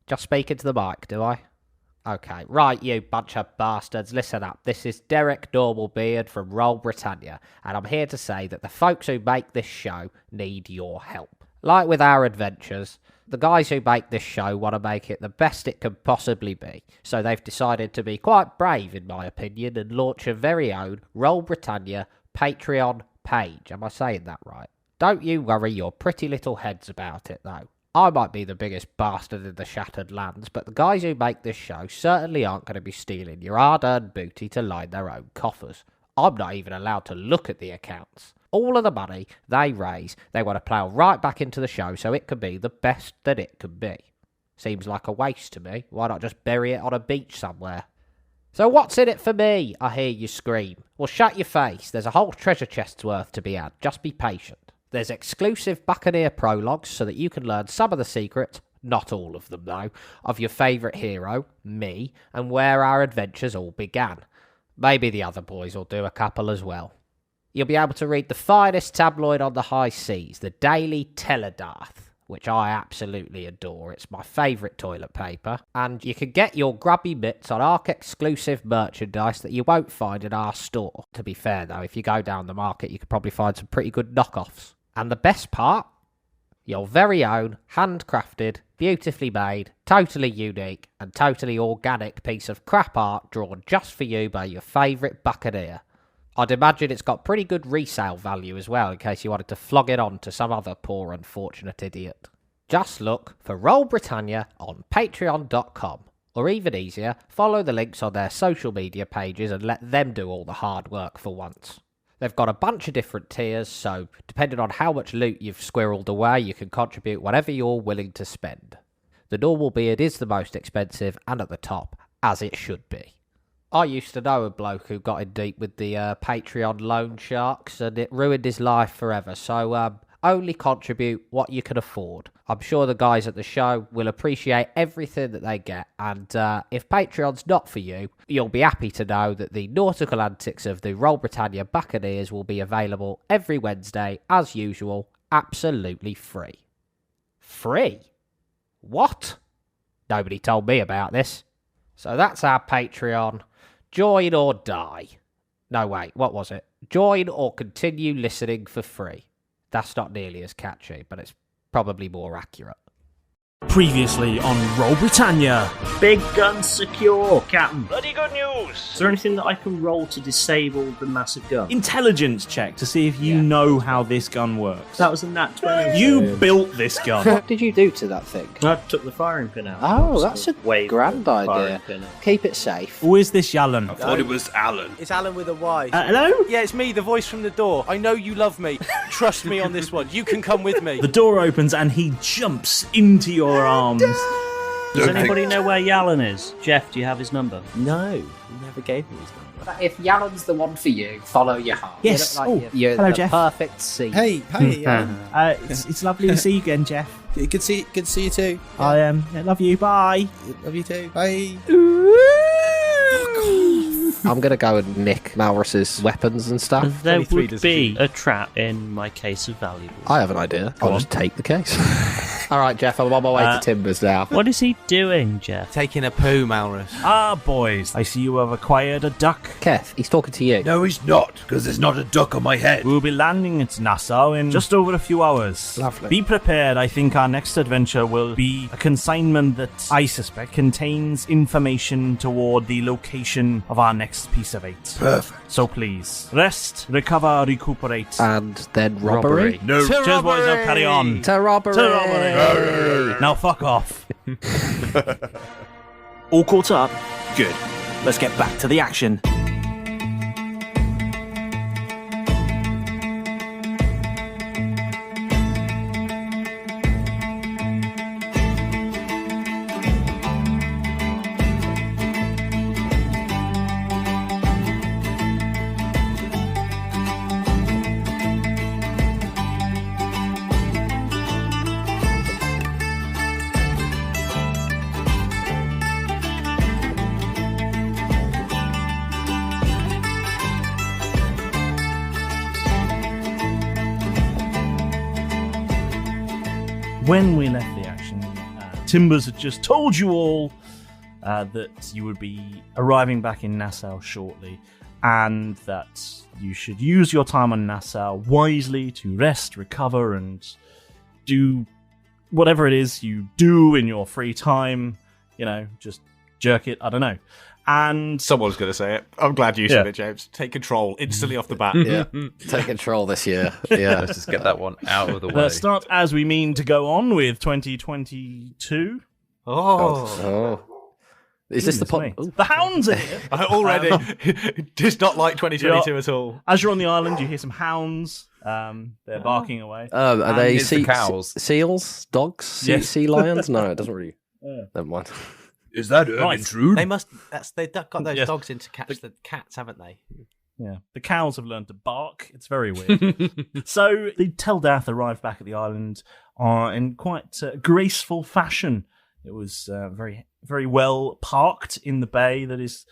Just speaking to the mic, do I? Okay, right, you bunch of bastards, listen up. This is Derek Normalbeard from Roll Britannia, and I'm here to say that the folks who make this show need your help. Like with our adventures, the guys who make this show want to make it the best it can possibly be, so they've decided to be quite brave, in my opinion, and launch a very own Roll Britannia Patreon page. Am I saying that right? Don't you worry your pretty little heads about it, though. I might be the biggest bastard in the Shattered Lands, but the guys who make this show certainly aren't going to be stealing your hard-earned booty to line their own coffers. I'm not even allowed to look at the accounts. All of the money they raise, they want to plough right back into the show so it can be the best that it can be. Seems like a waste to me. Why not just bury it on a beach somewhere? So what's in it for me? I hear you scream. Well, shut your face. There's a whole treasure chest's worth to be had. Just be patient. There's exclusive Buccaneer prologues so that you can learn some of the secrets, not all of them though, of your favourite hero, me, and where our adventures all began. Maybe the other boys will do a couple as well. You'll be able to read the finest tabloid on the high seas, the Daily Dath, which I absolutely adore. It's my favourite toilet paper. And you can get your grubby mitts on ARC-exclusive merchandise that you won't find in our store. To be fair, though, if you go down the market, you could probably find some pretty good knockoffs. And the best part? Your very own, handcrafted, beautifully made, totally unique, and totally organic piece of crap art drawn just for you by your favourite Buccaneer. I'd imagine it's got pretty good resale value as well, in case you wanted to flog it on to some other poor unfortunate idiot. Just look for Roll Britannia on patreon.com, or even easier, follow the links on their social media pages and let them do all the hard work for once. They've got a bunch of different tiers, so depending on how much loot you've squirreled away, you can contribute whatever you're willing to spend. The Normalbeard is the most expensive and at the top, as it should be. I used to know a bloke who got in deep with the Patreon loan sharks, and it ruined his life forever, so only contribute what you can afford. I'm sure the guys at the show will appreciate everything that they get, and if Patreon's not for you, you'll be happy to know that the nautical antics of the Roll Britannia Buccaneers will be available every Wednesday, as usual, absolutely free. Free? What? Nobody told me about this. So that's our Patreon. Join or die. No, wait, what was it? Join or continue listening for free. That's not nearly as catchy, but it's probably more accurate. Previously on Roll Britannia. Big gun secure, Captain. Bloody good news! Is there anything that I can roll to disable the massive gun? Intelligence check to see if you know how this gun works. That was a nat 20. You built this gun. What did you do to that thing? I took the firing pin out. Oh, that's a Wave grand the firing idea. pin out. Keep it safe. Who is this Yallen? I thought it was Alan. It's Alan with a Y. Hello? Yeah, it's me, the voice from the door. I know you love me. Trust me on this one. You can come with me. The door opens and he jumps into your arms. Does anybody know where Yallen is? Jeff, do you have his number? No, he never gave me his number. If Yallen's the one for you, follow your heart. Yes. You look like you're hello, the Jeff. perfect seed. Hey, It's lovely to see you again, Jeff. good to see you too. I love you. Bye. Love you too. Bye. I'm going to go and nick Malrus's weapons and stuff. There 23 would does be a trap in my case of valuables. I have an idea. I'll just take the case. All right, Jeff, I'm on my way to Timbers now. What is he doing, Jeff? Taking a poo, Malrus. Ah, boys, I see you have acquired a duck. Keth, he's talking to you. No, he's not, because there's not a duck on my head. We'll be landing at Nassau in just over a few hours. Lovely. Be prepared. I think our next adventure will be a consignment that I suspect contains information toward the location of our next piece of eight. Perfect. So please, rest, recover, recuperate. And then robbery? No. Cheers, boys. Now carry on. To robbery! To robbery. Now fuck off. All caught up? Good. Let's get back to the action. When we left the action Timbers had just told you all that you would be arriving back in Nassau shortly, and that you should use your time on Nassau wisely to rest, recover, and do whatever it is you do in your free time. Just jerk it, I don't know. And someone's going to say it. I'm glad you said it, James. Take control instantly off the bat. Yeah, take control this year. Yeah, let's just get that one out of the way. Let's start as we mean to go on with 2022. Oh. Is this the hounds are here? Already. Does not like 2022 at all. As you're on the island, you hear some hounds. They're barking away. Are they cows? Seals? Dogs? Sea lions? No, it doesn't really. Never mind. Is that Ermintrude? They must. They've got those dogs in to catch the cats, haven't they? Yeah, the cows have learned to bark. It's very weird. So the Tell Dath arrived back at the island in quite graceful fashion. It was very, very well parked in the bay. That is,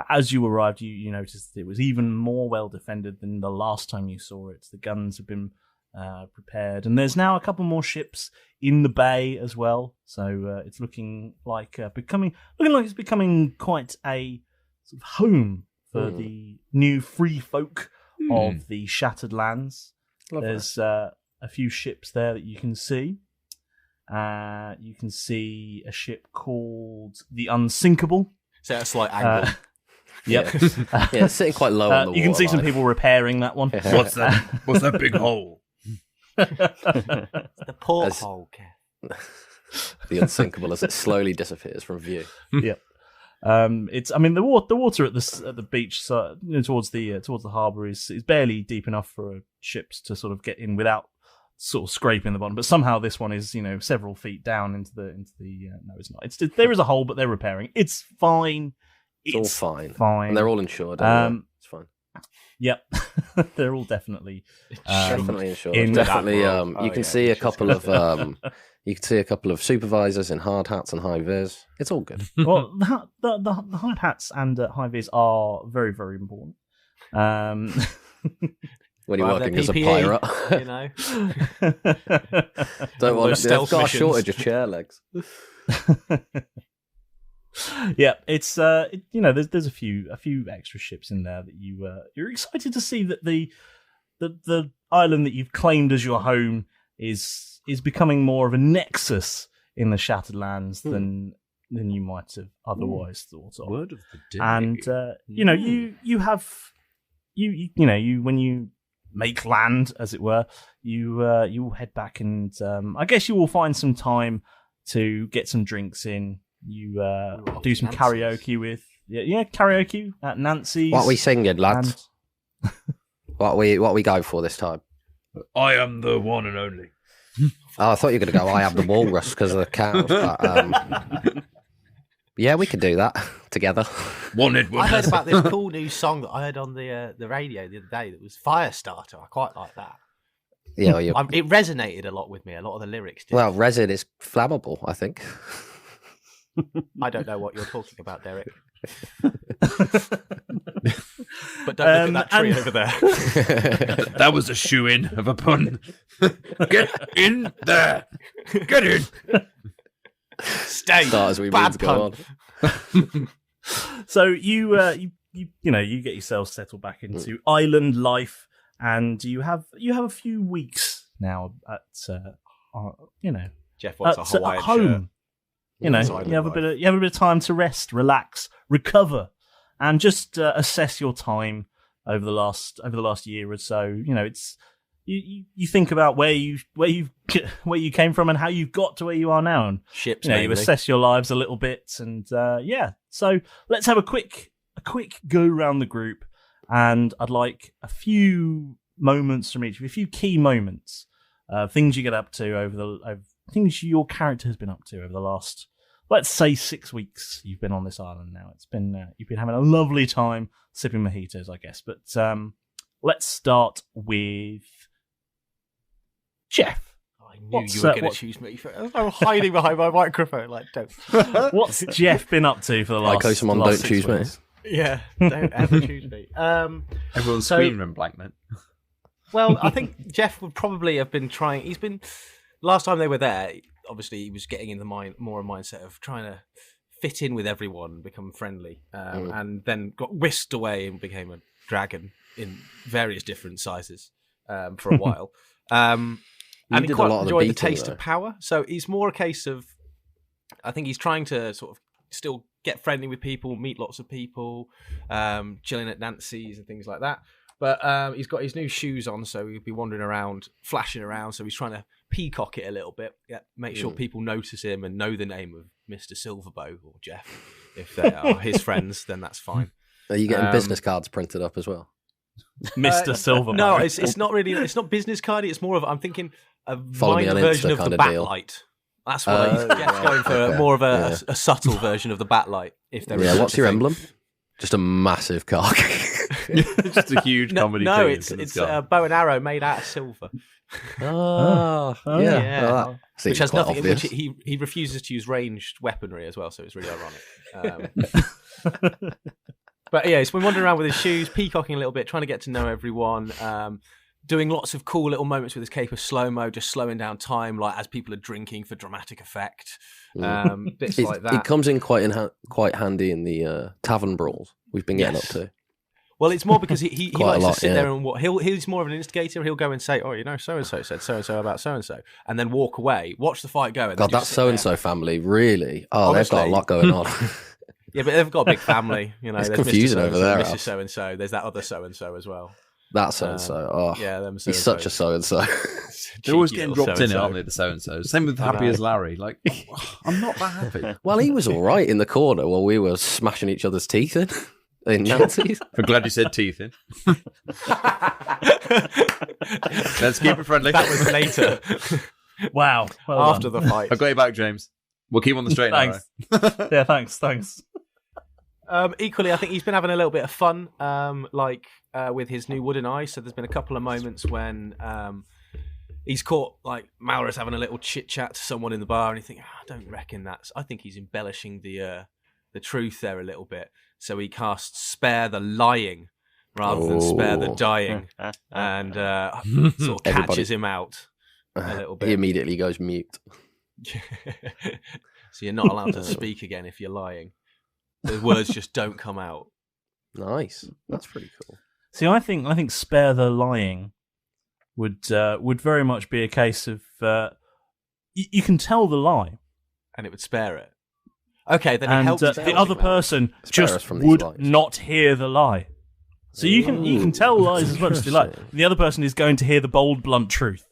as you arrived, you noticed it was even more well defended than the last time you saw it. The guns have been prepared, and there's now a couple more ships in the bay as well. So it's looking like it's becoming quite a sort of home for the new free folk of the Shattered Lands. There's a few ships there that you can see. You can see a ship called the Unsinkable. Is that a slight angle? Yep. Yeah, it's sitting quite low on the you can see some waterline. people repairing that one. What's that big hole? The porthole, Keth. The Unsinkable as it slowly disappears from view. Yep. The water at the beach, so, towards the harbour is barely deep enough for ships to sort of get in without sort of scraping the bottom. But somehow this one is several feet down into the no, it's not. There is a hole, but they're repairing. It's fine. It's all fine. And they're all insured. It's fine. Yep, they're all definitely insured. Definitely, you can see a couple of supervisors in hard hats and high vis. It's all good. Well, the hard hats and high vis are very, very important. When you're working as a pirate, don't want to. They've got a shortage of chair legs. Yeah, it's there's a few extra ships in there that you're excited to see that the island that you've claimed as your home is becoming more of a nexus in the Shattered Lands than you might have otherwise thought of. Word of the day. And when you make land, as it were, you will head back and I guess you will find some time to get some drinks in. You do some karaoke with karaoke at Nancy's. What are we singing, lads? What we go for this time? I am the one and only. Oh, I thought you were going to go. I am the walrus because of the cows. But, yeah, we could do that together. I heard about this cool new song that I heard on the radio the other day. That was Firestarter. I quite like that. Yeah, well, it resonated a lot with me. A lot of the lyrics did. Well, resin is flammable, I think. I don't know what you're talking about, Derek. But don't look at that tree over there. That was a shoe-in of a pun. Get in there. Get in. Stay. Start as we Bad mean to go on. So you get yourself settled back into island life, and you have a few weeks now at Jeff wants a Hawaiian at home. shirt. You have a bit of time to rest, relax, recover, and just assess your time over the last year or so. It's you think about where you came from and how you've got to where you are now, and ships. You assess your lives a little bit, and So let's have a quick go around the group, and I'd like a few moments from each of you, a few key moments, things you get up to things your character has been up to over the last, let's say, 6 weeks. You've been on this island now. It's been you've been having a lovely time sipping mojitos, I guess. But let's start with Jeff. I knew you were going to choose me. I'm hiding behind my microphone. Like, don't. What's Jeff been up to for the last? Like someone don't choose me. Yeah, don't ever choose me. Everyone's screaming in blank, man. Well, I think Jeff would probably have been trying. Last time they were there, obviously he was getting in the more a mindset of trying to fit in with everyone and become friendly, and then got whisked away and became a dragon in various different sizes for a while. And he quite enjoyed the taste of power. So he's more a case of, I think he's trying to sort of still get friendly with people, meet lots of people, chilling at Nancy's and things like that. But he's got his new shoes on, so he'll be wandering around, flashing around. So he's trying to peacock it a little bit, make sure people notice him and know the name of Mr. Silverbow or Jeff. If they are his friends, then that's fine. Are you getting business cards printed up as well? Mr. Silverbow. No, it's not really. It's not business cardy. It's more of, I'm thinking, a minor version of the Batlight. That's what Jeff's going for. More of a subtle version of the Batlight. If there is. What's your emblem? Just a massive cock. Just a huge comedy. No, it's a bow and arrow made out of silver. Yeah. Which has nothing. Which he refuses to use ranged weaponry as well, so it's really ironic. But yeah, he's been wandering around with his shoes, peacocking a little bit, trying to get to know everyone. Doing lots of cool little moments with his cape of slow-mo, just slowing down time, like as people are drinking for dramatic effect. Bits like that. It comes in quite handy in the tavern brawls we've been getting up to. Well, it's more because he likes to sit there and he's more of an instigator. He'll go and say, "Oh, so-and-so said so-and-so about so-and-so," and then walk away, watch the fight go. And God, that so-and-so family, really? Oh, honestly, they've got a lot going on. Yeah, but they've got a big family. It's there's confusing over there. Mrs. So-and-so. There's that other so-and-so as well. That so-and-so. He's such a so-and-so. They're always getting dropped in it, aren't they, the so-and-so? Same with Happy as Larry. Like, I'm not that happy. Well, he was all right in the corner while we were smashing each other's teeth in Nancy's. I'm glad you said teeth in. Let's keep it friendly. That was later. Wow. Well after done. the fight. I've got you back, James. We'll keep on the straight and narrow. Yeah, thanks. Equally, I think he's been having a little bit of fun, with his new wooden eye. So there's been a couple of moments when he's caught like Malrus having a little chit chat to someone in the bar, and you think, I don't reckon that's. I think he's embellishing the truth there a little bit. So he casts "Spare the Lying" rather than "Spare the Dying," and sort of catches him out a little bit. He immediately goes mute. So you're not allowed to speak again if you're lying. The words just don't come out. Nice. That's pretty cool. See, I think "Spare the Lying" would very much be a case of you can tell the lie, and it would spare it. Okay, then and it helps the other person just would not hear the lie. So you can tell lies as much as you like. The other person is going to hear the bold, blunt truth.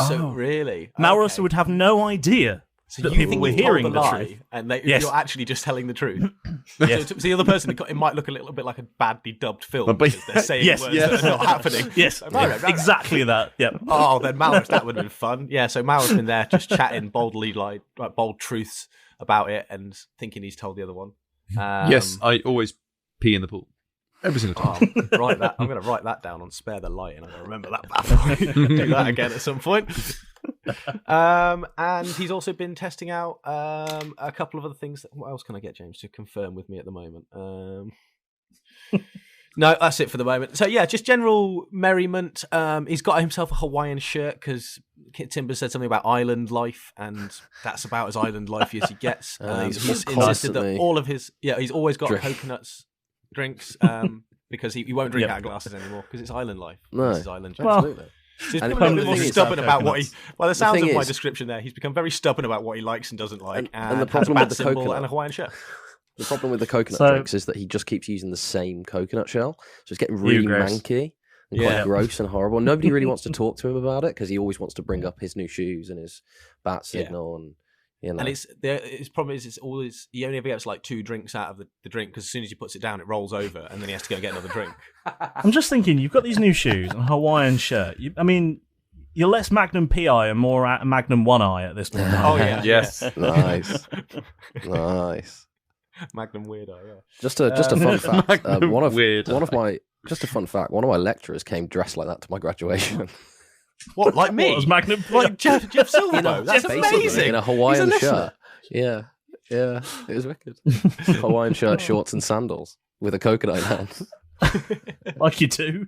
So really, Malrus would have no idea that people were hearing the truth, and you're actually just telling the truth. Yes. So to the other person, it might look a little bit like a badly dubbed film because they're saying words that are not happening. Yes, exactly that. Yeah. Oh, then Malrus, that would have been fun. Yeah, so Malrus been there just chatting boldly, like bold truths about it, and thinking he's told the other one. Yes, I always pee in the pool. Every single time. I'm going to write that down on Spare the Light, and I'm going to remember that bad boy. Do that again at some point. And he's also been testing out a couple of other things. What else can I get James to confirm with me at the moment? No, that's it for the moment. So yeah, just general merriment. He's got himself a Hawaiian shirt because Timber said something about island life, and that's about as island lifey as he gets. He's insisted that all of his he's always got coconuts drinks because he won't drink out of glasses anymore because it's island life. No, this is island. absolutely. So he's become a bit more stubborn about what he. Well, the sounds of my description there, he's become very stubborn about what he likes and doesn't like, and the problem has a bat symbol and a Hawaiian shirt. The problem with the coconut drinks is that he just keeps using the same coconut shell, so it's getting really manky and quite gross and horrible. Nobody really wants to talk to him about it because he always wants to bring up his new shoes and his bat signal and. And his problem is he only ever gets like 2 drinks out of the drink because as soon as he puts it down, it rolls over and then he has to go and get another drink. I'm just thinking, you've got these new shoes and a Hawaiian shirt. You're less Magnum PI and more Magnum One Eye at this point. Oh yeah, yes, nice. Magnum Weird Eye. Yeah. Just a fun fact. One of my lecturers came dressed like that to my graduation. What, like me? What, was Magnum? Like Jeff Silverbow? That's amazing. In a Hawaiian shirt. Yeah, it was wicked. Hawaiian shirt, shorts, and sandals with a coconut in hand. Like you do.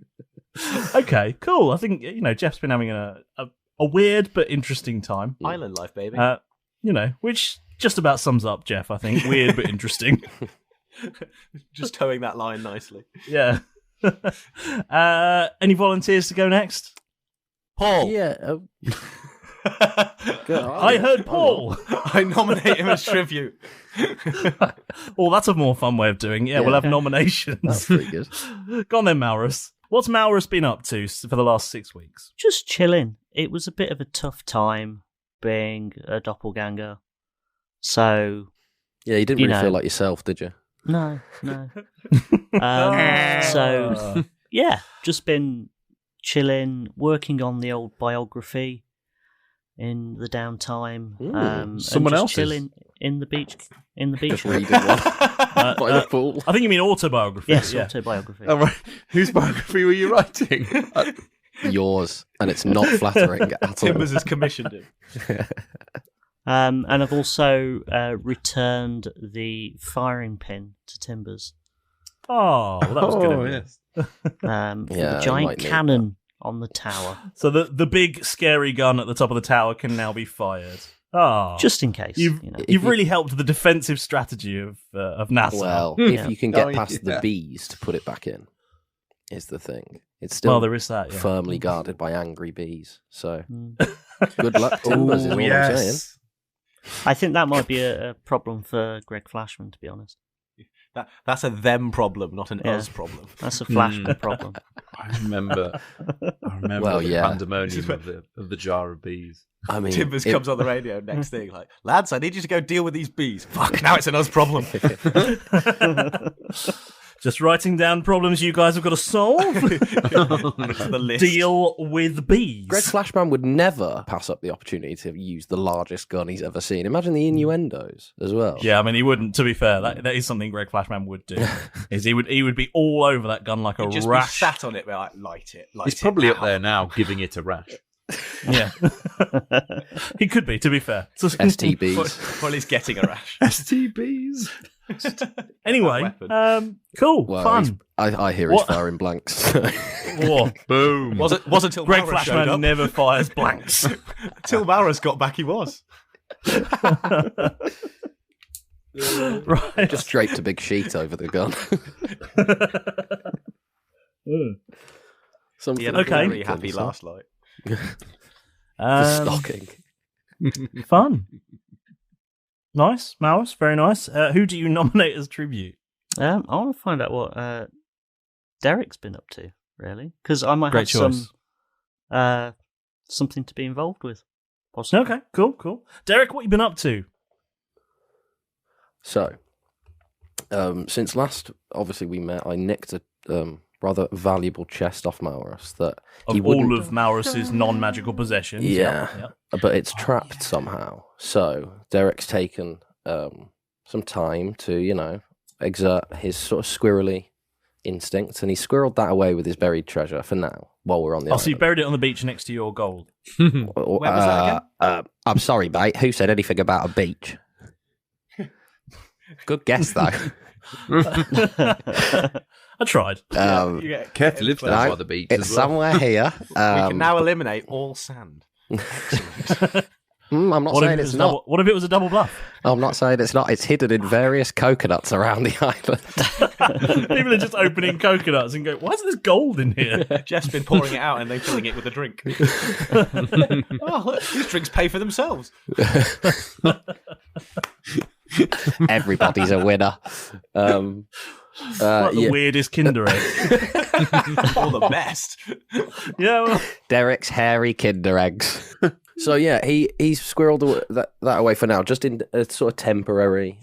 Okay, cool. I think Jeff's been having a a weird but interesting time. Island life, baby. Which just about sums up Jeff, I think. Weird but interesting. Just towing that line nicely. Yeah. Any volunteers to go next? Paul. Yeah. I heard Paul. I nominate him as tribute. Well, that's a more fun way of doing it. Yeah, we'll have nominations. That's pretty good. Go on then, Malrus. What's Malrus been up to for the last 6 weeks? Just chilling. It was a bit of a tough time being a doppelganger. So... Yeah, you didn't really feel like yourself, did you? No. So, yeah, just been chilling, working on the old biography in the downtime. Someone else chilling in the beach. Just reading one by the pool. I think you mean autobiography. Yes, autobiography. Oh, right. Whose biography were you writing? Yours, and it's not flattering at all. Timbers has commissioned him. And I've also returned the firing pin to Timbers. Oh, well, that was good of you. Yes. For the giant cannon on the tower. So the big scary gun at the top of the tower can now be fired. Oh, just in case. You've really helped the defensive strategy of NASA. Well, if you can get past the bees to put it back in, is the thing. It's still there is that, firmly guarded by angry bees. So good luck, Timbers, is all I'm saying. I think that might be a problem for Greg Flashman, to be honest. That's a them problem, not an us problem. That's a Flashman problem. I remember the pandemonium of the jar of bees. I mean, Timbers comes on the radio next thing, like, lads, I need you to go deal with these bees. Fuck, now it's an us problem. Just writing down problems you guys have got to solve. The list. Deal with bees. Greg Flashman would never pass up the opportunity to use the largest gun he's ever seen. Imagine the innuendos as well. Yeah, I mean, he wouldn't. To be fair, that is something Greg Flashman would do. Is he would be all over that gun like a He'd just rash. Be sat on it, like light it. He's probably up there now, giving it a rash. Yeah, he could be. To be fair, STBs. Well, he's getting a rash. STBs. Anyway, cool, well, fun. I hear he's firing blanks. Whoa. Boom. Was until Greg Malrus showed up. Flashman never fires blanks. Till Malrus got back, he was. Right. Just draped a big sheet over the gun. He had a very happy last night. Stocking. Fun. Nice, Malrus, very nice. Who do you nominate as tribute? I want to find out what Derek's been up to, really, because I might Great have choice. something to be involved with. Possibly. Okay, cool. Derek, what you been up to? So, since last, obviously, we met, I nicked a rather valuable chest off Malrus that of all of Malrus's non-magical possessions. Yeah, but it's trapped somehow. So Derek's taken some time to, exert his sort of squirrely instincts, and he squirreled that away with his buried treasure for now, while we're on the island. So you buried it on the beach next to your gold. Where was that again? I'm sorry, mate. Who said anything about a beach? Good guess, though. I tried. Keth lives down by the beach. It's somewhere here. We can now eliminate all sand. I'm not saying it's not. What if it was a double bluff? I'm not saying it's not. It's hidden in various coconuts around the island. People are just opening coconuts and go, why is there gold in here? Jeff's been pouring it out and then filling it with a drink. Oh, look, these drinks pay for themselves. Everybody's a winner. Like the weirdest Kinder egg. All the best. Yeah, well. Derek's hairy Kinder eggs. So yeah, he's squirreled that away for now, just in a sort of temporary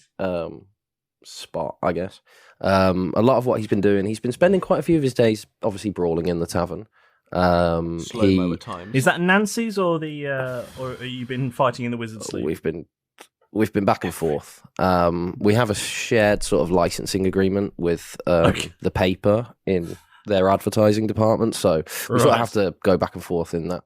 spot, I guess. A lot of what he's been doing, he's been spending quite a few of his days, obviously brawling in the tavern. Slow-mo at times. Is that Nancy's or or have you been fighting in the Wizard's Sleep? We've been back and forth. We have a shared sort of licensing agreement with the paper in their advertising department, so we sort of have to go back and forth in that.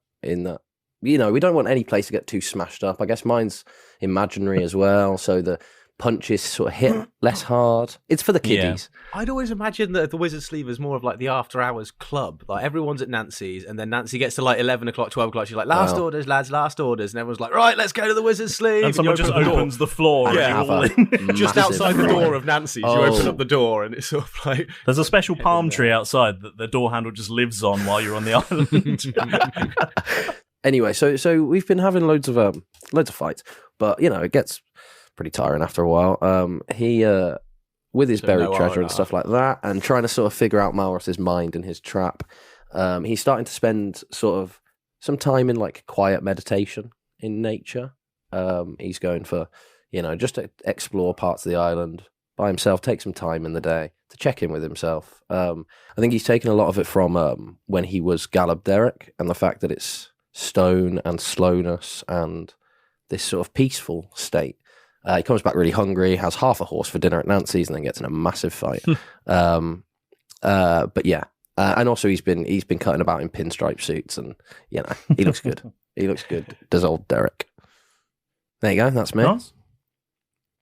We don't want any place to get too smashed up. I guess mine's imaginary as well, so the punches sort of hit less hard. It's for the kiddies. I'd always imagine that the Wizard's Sleeve is more of like the after-hours club. Like everyone's at Nancy's, and then Nancy gets to like 11 o'clock, 12 o'clock. She's like, last orders, lads, last orders. And everyone's like, right, let's go to the Wizard's Sleeve. And someone just opens the floor. Just outside the door of Nancy's, you open up the door, and it's sort of like... There's a special palm tree outside that the door handle just lives on while you're on the island. Anyway, so we've been having loads of fights, but it gets pretty tiring after a while. He with his buried treasure and stuff like that, and trying to sort of figure out Malrus's mind and his trap. He's starting to spend sort of some time in like quiet meditation in nature. He's going for just to explore parts of the island by himself, take some time in the day to check in with himself. I think he's taken a lot of it from when he was Galab Derek, and the fact that it's stone and slowness and this sort of peaceful state. He comes back really hungry, has half a horse for dinner at Nancy's, and then gets in a massive fight. But yeah, and also he's been cutting about in pinstripe suits, and he looks good. He looks good. Does old Derek? There you go. That's me. Nice.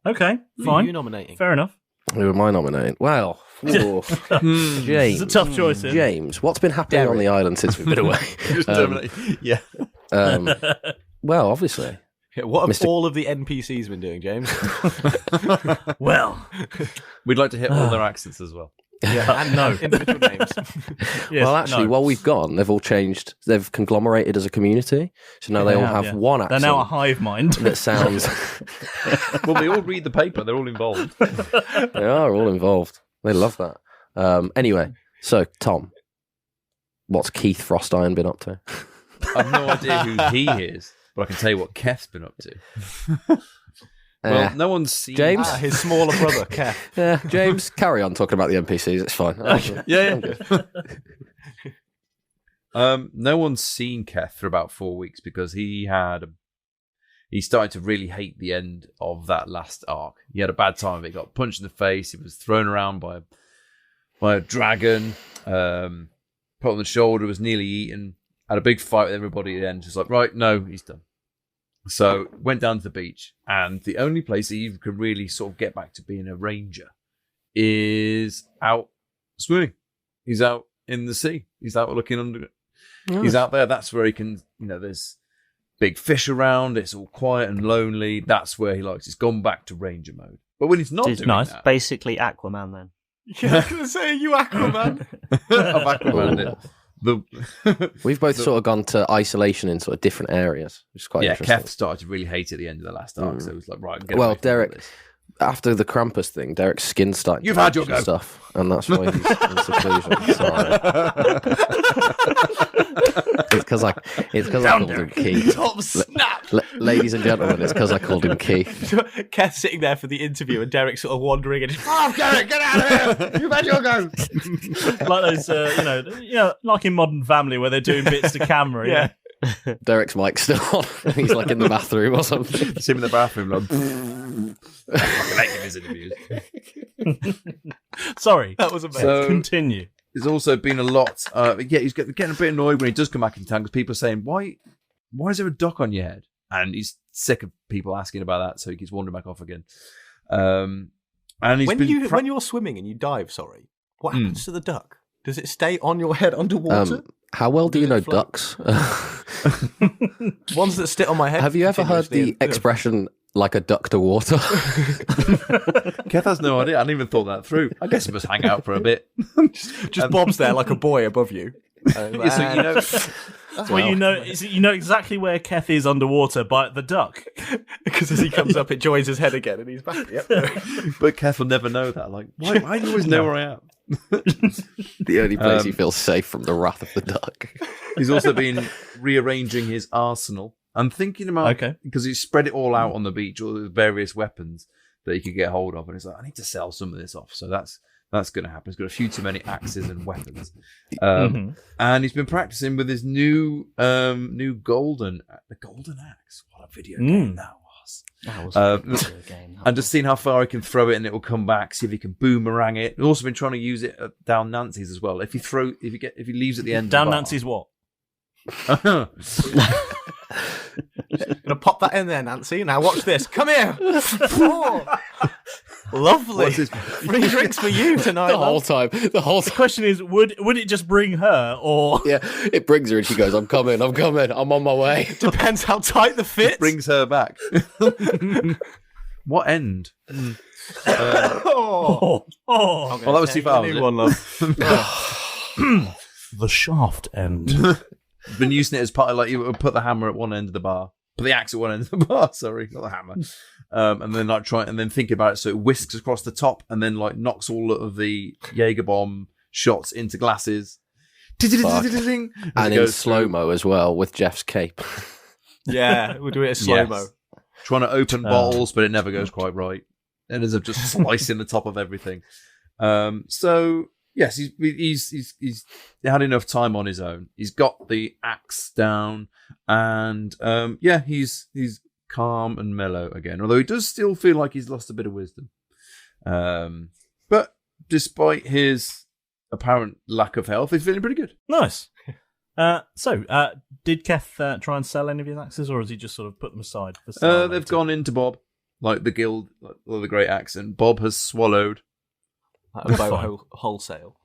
Okay, fine. Who are you nominating? Fair enough. Who am I nominating? Well, James. It's a tough choice. James, what's been happening on the island since we've been away? Well, obviously. Yeah, what have all of the NPCs been doing, James? Well, we'd like to hit all their accents as well. Yeah, and no individual names. Yes, well, actually, while we've gone, they've all changed. They've conglomerated as a community, so now they all have one accent. They're now a hive mind that sounds. Well, they all read the paper. They're all involved. They are all involved. They love that. Anyway, so Tom, what's Keth Frostiron been up to? I've no idea who he is, but I can tell you what Keth's been up to. Well, no one's seen James, his smaller brother, Keth. Yeah, James, carry on talking about the NPCs. It's fine. No one's seen Keth for about 4 weeks because he started to really hate the end of that last arc. He had a bad time of it. He got punched in the face. He was thrown around by a dragon. Put on the shoulder. Was nearly eaten. Had a big fight with everybody at the end. Just like, right, no, he's done. So went down to the beach, and the only place that you can really sort of get back to being a ranger is out swimming. He's out in the sea. He's out looking under it. Nice. He's out there. That's where he can, there's big fish around. It's all quiet and lonely. That's where he likes. He's gone back to ranger mode. But when he's not doing that, basically Aquaman then. Yeah, I was going to say, you Aquaman. I've Aquaman it. We've both sort of gone to isolation in sort of different areas, which is quite interesting. Keth started to really hate at the end of the last arc, so it was like, right, well, Derek, after the Krampus thing, Derek's skin started You've had your go. Stuff, and that's why he's in seclusion. Sorry. It's because I called him Keith. Tom snap! Ladies and gentlemen, it's because I called him Keith. Keth's sitting there for the interview, and Derek's sort of wandering and oh, Derek, get out of here! You've had your go! Like those, like in Modern Family where they're doing bits to camera. Yeah. Derek's mic's still on. He's like in the bathroom or something. It's him in the bathroom, like, I hate his interviews. Sorry, that was amazing. So, continue. There's also been a lot. He's getting a bit annoyed when he does come back in town because people are saying, "Why is there a duck on your head?" And he's sick of people asking about that, so he keeps wandering back off again. And he's when you're swimming and you dive, what happens to the duck? Does it stay on your head underwater? How well do you know ducks? Ones that sit on my head. Have you ever heard the expression "like a duck to water"? Keth has no idea. I hadn't even thought that through. I guess he must hang out for a bit. just Bob's there like a boy above you. So you know exactly where Keth is underwater by the duck. Because as he comes up, it joins his head again, and he's back. Yep. But Keth will never know that. Like, why do you always know where I am? The only place he feels safe from the wrath of the duck. He's also been rearranging his arsenal. I'm thinking about because he spread it all out on the beach, all the various weapons that he could get hold of, and he's like, I need to sell some of this off. So that's going to happen. He's got a few too many axes and weapons, and he's been practicing with his new golden axe. What a video game that was! That was a video game. And just seeing how far he can throw it and it will come back. See if he can boomerang it. He's also been trying to use it down Nancy's as well. If he leaves at the end down Nancy's what? Gonna pop that in there, Nancy. Now watch this. Come here. Oh. Lovely. Free drinks for you tonight. The whole time. The question is, would it just bring her, or yeah, it brings her and she goes, "I'm coming, I'm on my way." Depends how tight the fit. Brings her back. What end? oh, well, that was too far. One, love. The shaft end. Been using it as part of, like, you would put the hammer at one end of the bar, put the axe at one end of the bar. Sorry, not the hammer. And then like try and then think about it so it whisks across the top and then like knocks all of the Jaeger bomb shots into glasses. And in slow-mo as well with Jeff's cape. Yeah, we'll do it as slow-mo. Yes. Trying to open bottles, but it never goes quite right. It ends up just slicing the top of everything. So yes, he's had enough time on his own. He's got the axe down, and he's calm and mellow again. Although he does still feel like he's lost a bit of wisdom. But despite his apparent lack of health, he's feeling pretty good. Nice. Did Keth try and sell any of his axes, or has he just sort of put them aside for sale? They've gone into Bob, like the guild, like the great axe, and Bob has swallowed. Like a bow wholesale.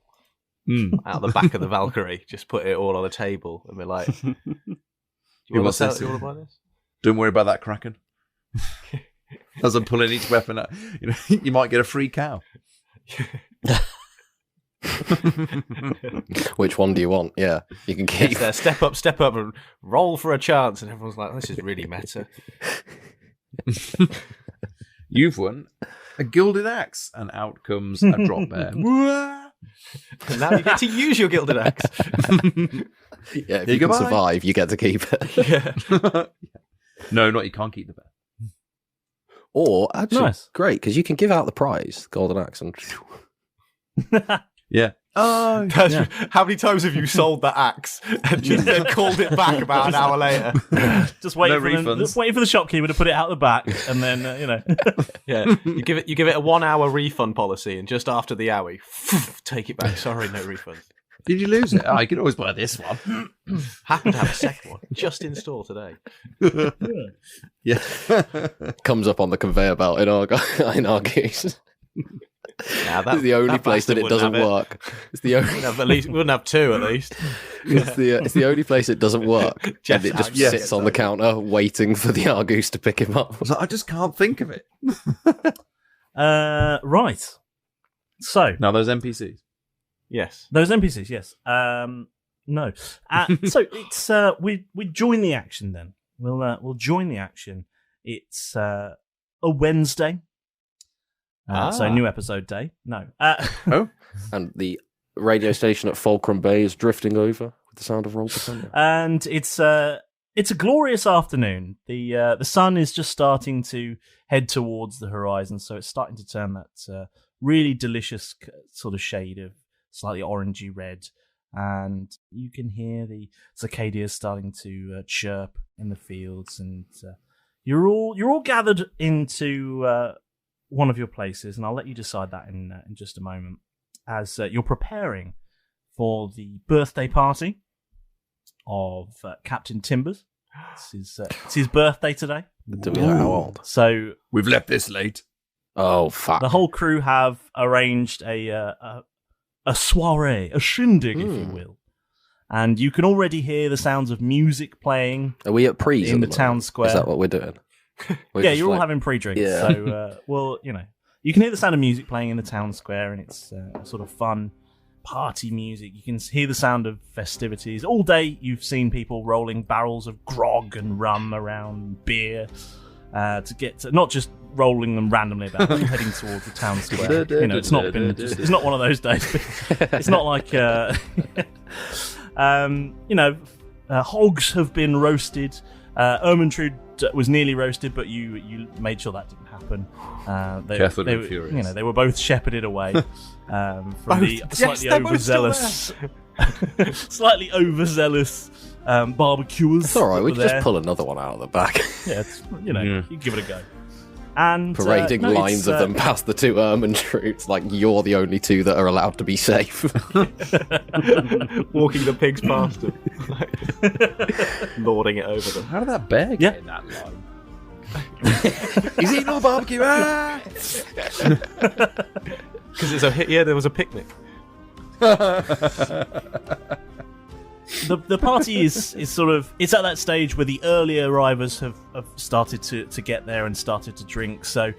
Out the back of the Valkyrie, just put it all on the table and be like, "Do you want to buy this? Don't worry about that, Kraken." As I'm pulling each weapon out, you might get a free cow. Which one do you want? Yeah, you can keep. Yes, step up, and roll for a chance, and everyone's like, "This is really meta." You've won a gilded axe, and out comes a drop bear. And now you get to use your gilded axe. Yeah, if you can survive, you get to keep it. Yeah. No, you can't keep the bear. Or actually, nice. Great, because you can give out the prize, golden axe, and yeah. Oh, yeah. How many times have you sold that axe and just then called it back about an hour later? Just waiting for the shopkeeper to put it out the back, and then Yeah, you give it a 1 hour refund policy, and just after the hour, you take it back. Sorry, no refund. Did you lose it? Oh, you can always buy this one. Happen to have a second one just in store today. Yeah, comes up on the conveyor belt in Argus. Now it's the only place that it doesn't work. It's the only. We wouldn't have two at least. It's the only place it doesn't work. And it just sits on the counter waiting for the Argus to pick him up. I just can't think of it. Right. So now those NPCs. Yes, those NPCs. Yes. No. So it's we join the action then. We'll join the action. It's a Wednesday. So new episode day. No. And the radio station at Fulcrum Bay is drifting over with the sound of Roll Britannia. And it's a glorious afternoon. The sun is just starting to head towards the horizon, so it's starting to turn that really delicious sort of shade of slightly orangey red, and you can hear the cicadas starting to chirp in the fields, and you're all gathered into one of your places, and I'll let you decide that in just a moment, as you're preparing for the birthday party of Captain Timbers. It's his birthday today. Do we know how old? So we've left this late. Oh, fuck. The whole crew have arranged a soiree, a shindig, if you will. And you can already hear the sounds of music playing. Are we at pre's in the town square? Is that what we're doing? Yeah, you're all having pre-drinks. Yeah. So, you can hear the sound of music playing in the town square, and it's sort of fun party music. You can hear the sound of festivities. All day you've seen people rolling barrels of grog and rum around beer to get to, not just rolling them randomly about, heading towards the town square. It's not been it's not one of those days. It's not like hogs have been roasted. Ermintrude was nearly roasted, but you made sure that didn't happen. They were both shepherded away from the slightly overzealous barbecuers. It's all right. We can just pull another one out of the back. Yeah, you give it a go. And parading lines of them past the two Ermintrudes, like you're the only two that are allowed to be safe. Walking the pigs past them, lording it over them. How did that bear get in that line? He's eating all the barbecue. Ah! Because there was a picnic. The party is sort of, it's at that stage where the early arrivals have started to get there and started to drink. So,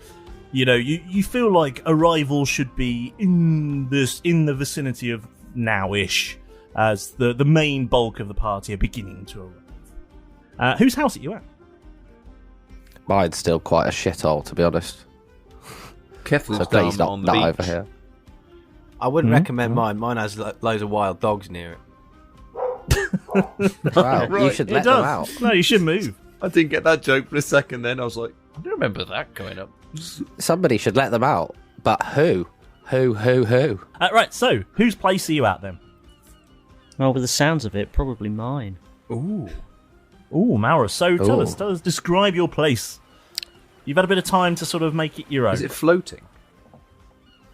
you feel like arrival should be in the vicinity of now-ish, as the main bulk of the party are beginning to arrive. Whose house are you at? Mine's still quite a shithole, to be honest. Keth So lives please down on not the over beach. here. I wouldn't recommend mine. Mine has loads of wild dogs near it. Wow, you Right, should It let them does. out. No, you should move. I didn't get that joke for a second then. I was like, I don't remember that coming up. Somebody should let them out. But who? Who? Right, so, whose place are you at then? Well, with the sounds of it, probably mine. Ooh, Malrus. So tell us, describe your place. You've had a bit of time to sort of make it your own. Is it floating?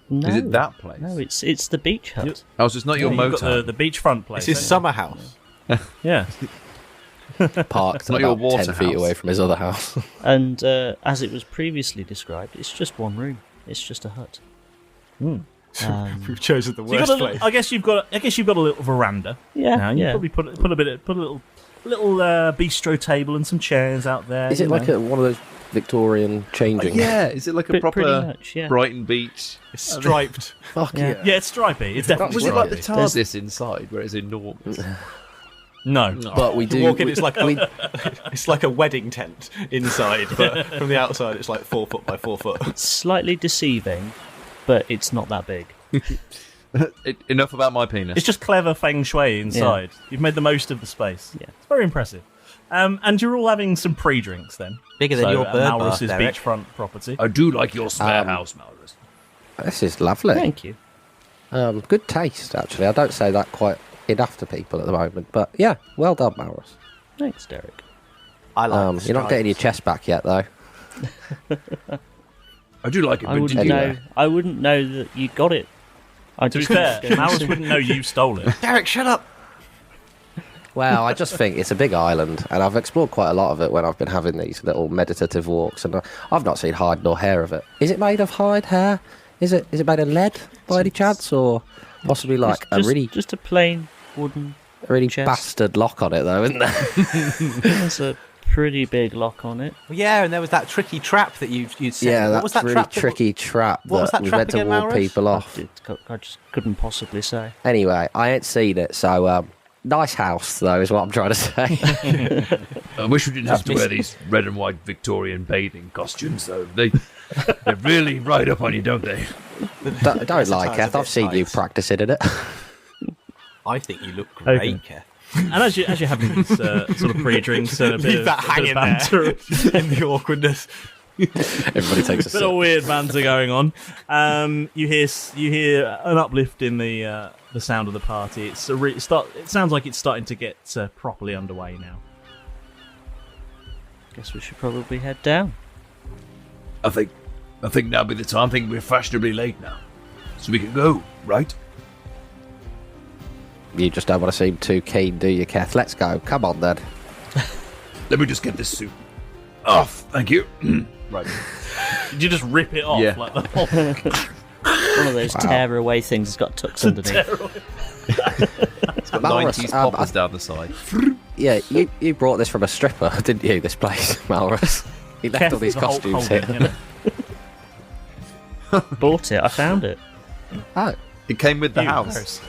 No. Is it that place? No, it's the beach hut. Oh, so it's not your You've got motor. the beachfront place. It's his summer house. Yeah. Parked not your about water 10 feet house. away from his other house. And as it was previously described, it's just one room. It's just a hut. We've chosen the So you've worst got place. I guess you've got a little veranda. Yeah, Now. You yeah. probably put a little bistro table and some chairs out there. Is it like one of those Victorian changing? Yeah, is it like a Pretty proper much, yeah. Brighton Beach? It's striped. Fuck Yeah. yeah. Yeah, it's stripy. It's definitely Was it like the stripy. TARDIS inside, where it's enormous? No. But we You do. walk in, it's like a wedding tent inside, but from the outside, it's like 4 foot by 4 foot. It's slightly deceiving, but it's not that big. Enough about my penis. It's just clever feng shui inside. You've made the most of the space. Yeah. It's very impressive. And you're all having some pre-drinks then. Bigger than your bird bath, Malrus's Derek. beachfront property. I do like your spare house, Malrus. This is lovely. Thank you. Good taste, actually. I don't say that quite enough to people at the moment, but yeah, well done, Malrus. Thanks, Derek. I like the You're not getting your stripes. chest back yet, though. I do like it. I wouldn't know. I wouldn't know that you got it. I To be just fair, Malrus wouldn't know you stole it. Derek, shut up! Well, I just think it's a big island, and I've explored quite a lot of it when I've been having these little meditative walks, and I've not seen hide nor hair of it. Is it made of hide, hair? Is it made of lead by any chance, or possibly like just a plain wooden chest. bastard lock on it, though, isn't there? There's a pretty big lock on it. Well, yeah, and there was that tricky trap that you'd said. Yeah, What that's was that really trap? tricky trap What was that that was trap meant to again, ward Malrus? people off. I just couldn't possibly say. Anyway, I ain't seen it, so nice house, though, is what I'm trying to say. I wish we didn't have to wear these red and white Victorian bathing costumes, though. They really ride up on you, don't they? Don't lie, Keth. I've seen you practicing in it. I think you look great, Okay. Keth. And as you're having these sort of pre-drinks and a bit Leave of, that a bit of hanging banter, in the awkwardness. Everybody takes a bit of sip. weird banter going on. You hear an uplift in the sound of the party. It sounds like it's starting to get properly underway now. Guess we should probably head down. I think that'll be the time. I think we're fashionably late now, so we can go, right? You just don't want to seem too keen, do you, Keth? Let's go. Come on, then. Let me just get this suit off. Thank you. Right. Did you just rip it off? Yeah. Like the whole One of those tear away things has got tucks underneath. It's got Malrus, 90s poppers down the side. Yeah, you brought this from a stripper, didn't you, this place, Malrus? He left all these the Hulk costumes Hogan, here. you know. Bought it. I found it. Oh, It came with the You house.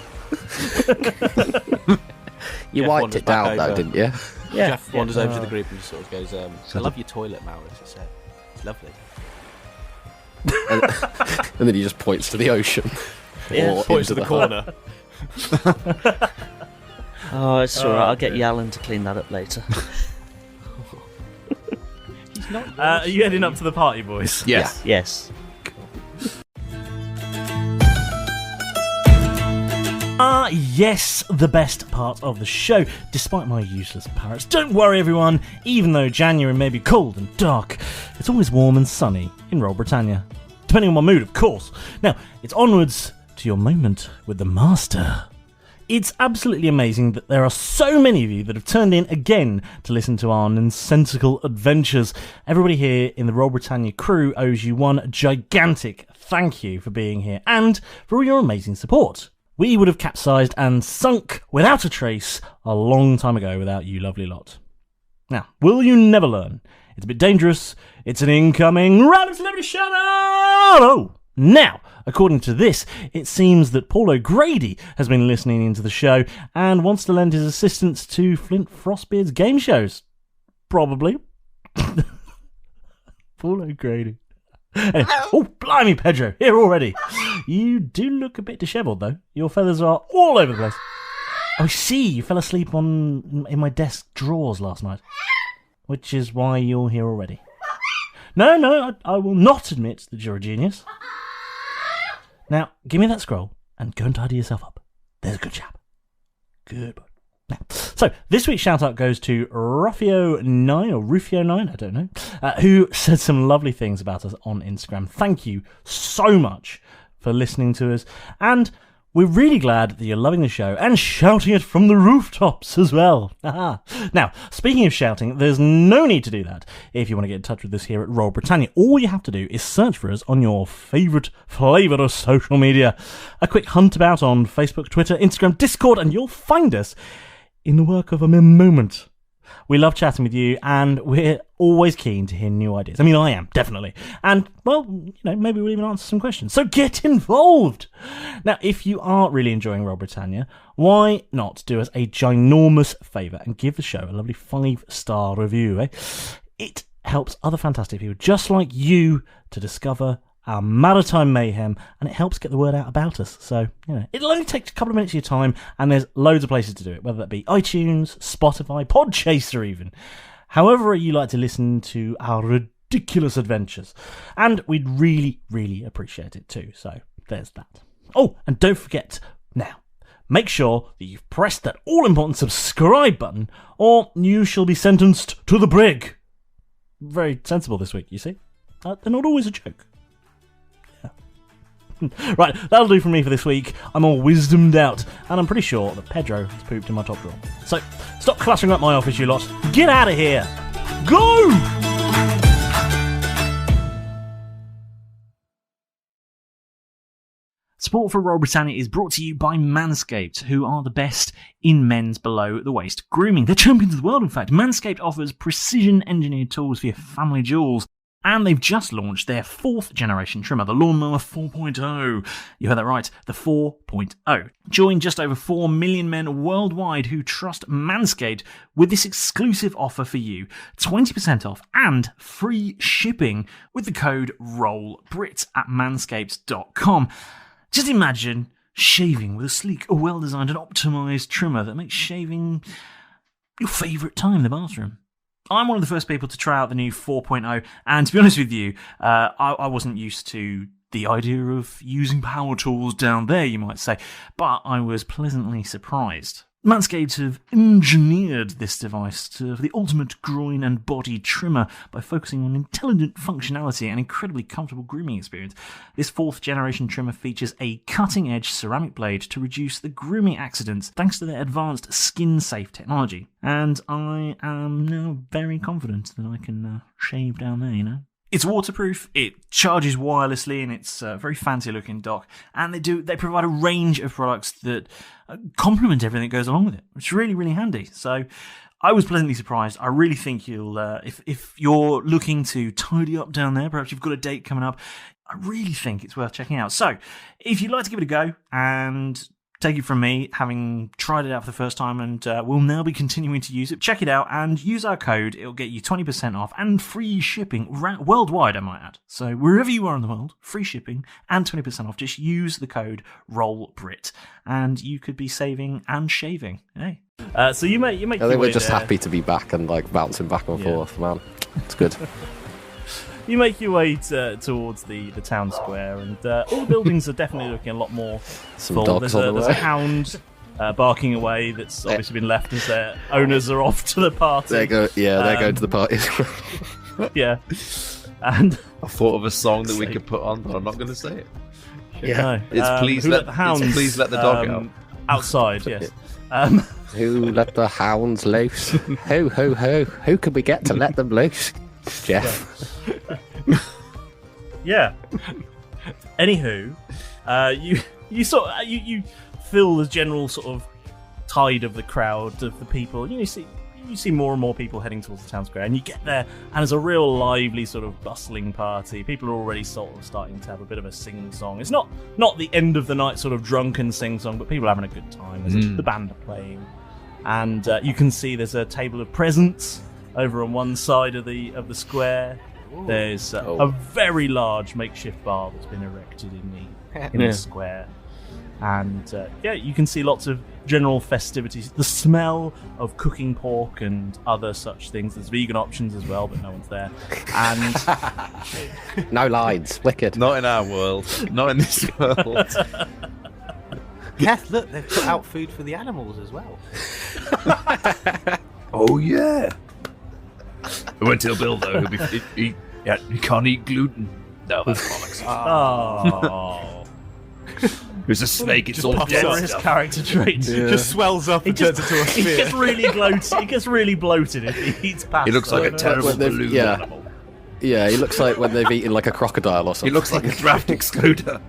you Jeff wiped wanders it down, back though, over. didn't you? Yeah. Jeff wanders over to the group and sort of goes, I love your toilet, Malrus, he said. It's lovely. And then he just points to the ocean. Yeah. Or Points to into the hut. corner. Oh, it's alright. I'll get Yalan to clean that up later. Are you heading up to the party, boys? Yes. Yes. Yes, the best part of the show, despite my useless parrots. Don't worry, everyone, even though January may be cold and dark, it's always warm and sunny in Roll Britannia. Depending on my mood, of course. Now, it's onwards to your moment with the Master. It's absolutely amazing that there are so many of you that have turned in again to listen to our nonsensical adventures. Everybody here in the Roll Britannia crew owes you one gigantic thank you for being here and for all your amazing support. We would have capsized and sunk without a trace a long time ago without you lovely lot. Now, will you never learn? It's a bit dangerous. It's an incoming random celebrity shout-out! Oh! Now, according to this, it seems that Paul O'Grady has been listening into the show and wants to lend his assistance to Flint Frostbeard's game shows. Probably. Paul O'Grady. Anyway, oh, blimey, Pedro, here already. You do look a bit dishevelled, though. Your feathers are all over the place. Oh, I see, you fell asleep in my desk drawers last night, which is why you're here already. No, I will not admit that you're a genius. Now, give me that scroll and go and tidy yourself up. There's a good chap. Good boy. Now, so, this week's shout-out goes to Rufio9, or Rufio9, I don't know, who said some lovely things about us on Instagram. Thank you so much for listening to us, and we're really glad that you're loving the show and shouting it from the rooftops as well. Now, speaking of shouting, there's no need to do that if you want to get in touch with us here at Roll Britannia. All you have to do is search for us on your favourite flavour of social media. A quick hunt about on Facebook, Twitter, Instagram, Discord, and you'll find us in the work of a mere moment. We love chatting with you, and we're always keen to hear new ideas. I mean, I am, definitely. And, well, maybe we'll even answer some questions. So get involved! Now, if you are really enjoying Roll Britannia, why not do us a ginormous favour and give the show a lovely 5-star review, eh? It helps other fantastic people just like you to discover our maritime mayhem, and it helps get the word out about us. So, it'll only take a couple of minutes of your time, and there's loads of places to do it, whether that be iTunes, Spotify, Podchaser even. However you like to listen to our ridiculous adventures. And we'd really, really appreciate it too. So, there's that. Oh, and don't forget, now, make sure that you've pressed that all-important subscribe button, or you shall be sentenced to the brig. Very sensible this week, you see. They're not always a joke. Right, that'll do for me for this week. I'm all wisdomed out, and I'm pretty sure that Pedro has pooped in my top drawer. So, stop cluttering up my office, you lot. Get out of here! Go! Support for Roll Britannia is brought to you by Manscaped, who are the best in men's below-the-waist grooming. They're champions of the world, in fact. Manscaped offers precision-engineered tools for your family jewels. And they've just launched their 4th generation trimmer, the Lawnmower 4.0. You heard that right, the 4.0. Join just over 4 million men worldwide who trust Manscaped with this exclusive offer for you. 20% off and free shipping with the code ROLLBRIT at manscaped.com. Just imagine shaving with a sleek, well-designed and optimised trimmer that makes shaving your favourite time in the bathroom. I'm one of the first people to try out the new 4.0, and to be honest with you, I wasn't used to the idea of using power tools down there, you might say, but I was pleasantly surprised. Manscaped have engineered this device to the ultimate groin and body trimmer by focusing on intelligent functionality and incredibly comfortable grooming experience. This 4th generation trimmer features a cutting-edge ceramic blade to reduce the grooming accidents thanks to their advanced skin-safe technology. And I am now very confident that I can shave down there, It's waterproof, it charges wirelessly, and it's a very fancy-looking dock. And they provide a range of products that complement everything that goes along with it. It's really, really handy. So I was pleasantly surprised. I really think you'll, if you're looking to tidy up down there, perhaps you've got a date coming up, I really think it's worth checking out. So if you'd like to give it a go and take it from me, having tried it out for the first time, and we'll now be continuing to use it. Check it out and use our code. It'll get you 20% off and free shipping worldwide, I might add. So wherever you are in the world, free shipping and 20% off. Just use the code ROLLBRIT and you could be saving and shaving. Hey. So you make. I think we're just happy to be back and bouncing back and forth, man. It's good. You make your way towards the town square, and all the buildings are definitely looking a lot more Some full. dogs There's on the way. a hound barking away that's obviously been left as their owners are off to the party. They're going to the party. Yeah. And I thought of a song that we could put on, but I'm not going to say it. Yeah. It's please let the dog out. outside. Yes. Who let the hounds loose? Who? Who can we get to let them loose? Jeff. Yeah. Anywho, you feel the general sort of tide of the crowd of the people. You see more and more people heading towards the town square, and you get there, and there's a real lively sort of bustling party. People are already sort of starting to have a bit of a sing-song. It's not the end of the night sort of drunken sing-song, but people are having a good time. The band are playing, and you can see there's a table of presents over on one side of the square. Ooh. There's a very large makeshift bar that's been erected in the square. And you can see lots of general festivities. The smell of cooking pork and other such things. There's vegan options as well, but no one's there. And no lines. Wicked. Not in our world. Not in this world. Keth, look, they've put out food for the animals as well. Oh yeah. I won't tell Bill though. He can't eat gluten. No, that's bollocks. Oh. There's a snake. It's all dead his stuff. character traits. Yeah. Just swells up and turns into a sphere. He gets really bloated if he eats pasta. He looks like a terrible balloon animal. Yeah, he looks like when they've eaten like a crocodile or something. He looks like a draft excluder.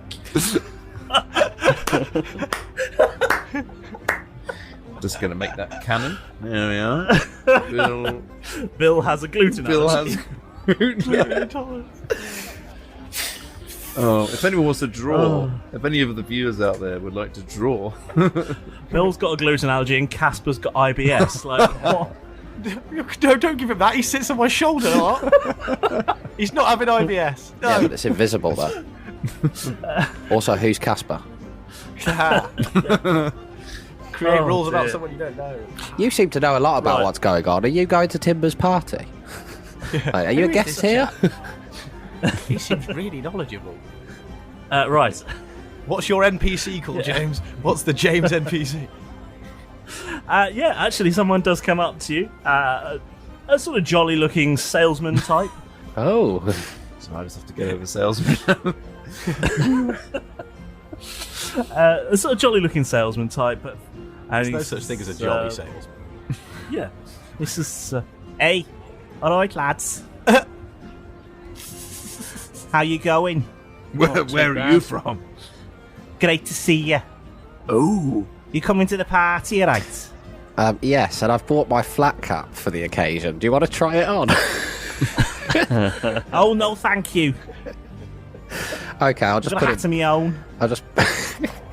Just going to make that canon. There we are. Bill has a gluten allergy. Oh, if anyone wants to draw, if any of the viewers out there would like to draw. Bill's got a gluten allergy and Casper's got IBS. Like, what? No, don't give him that. He sits on my shoulder a lot. He's not having IBS. No. Yeah, but it's invisible though. Also, who's Casper? Create rules about someone you don't know. You seem to know a lot about what's going on. Are you going to Timber's party? Are you a guest here? He seems really knowledgeable. Right. What's your NPC called, James? What's the James NPC? Actually, someone does come up to you. A sort of jolly-looking salesman type. Oh. So I just have to get over salesman. A sort of jolly-looking salesman type. But there's no such thing as a jolly salesman. Yeah. This is... hey. Alright, lads. How you going? Where are you from? Great to see you. Oh. You coming to the party, right? Yes, and I've bought my flat cap for the occasion. Do you want to try it on? Oh, no, thank you. Okay, I'll just put put it to my own. I'll just...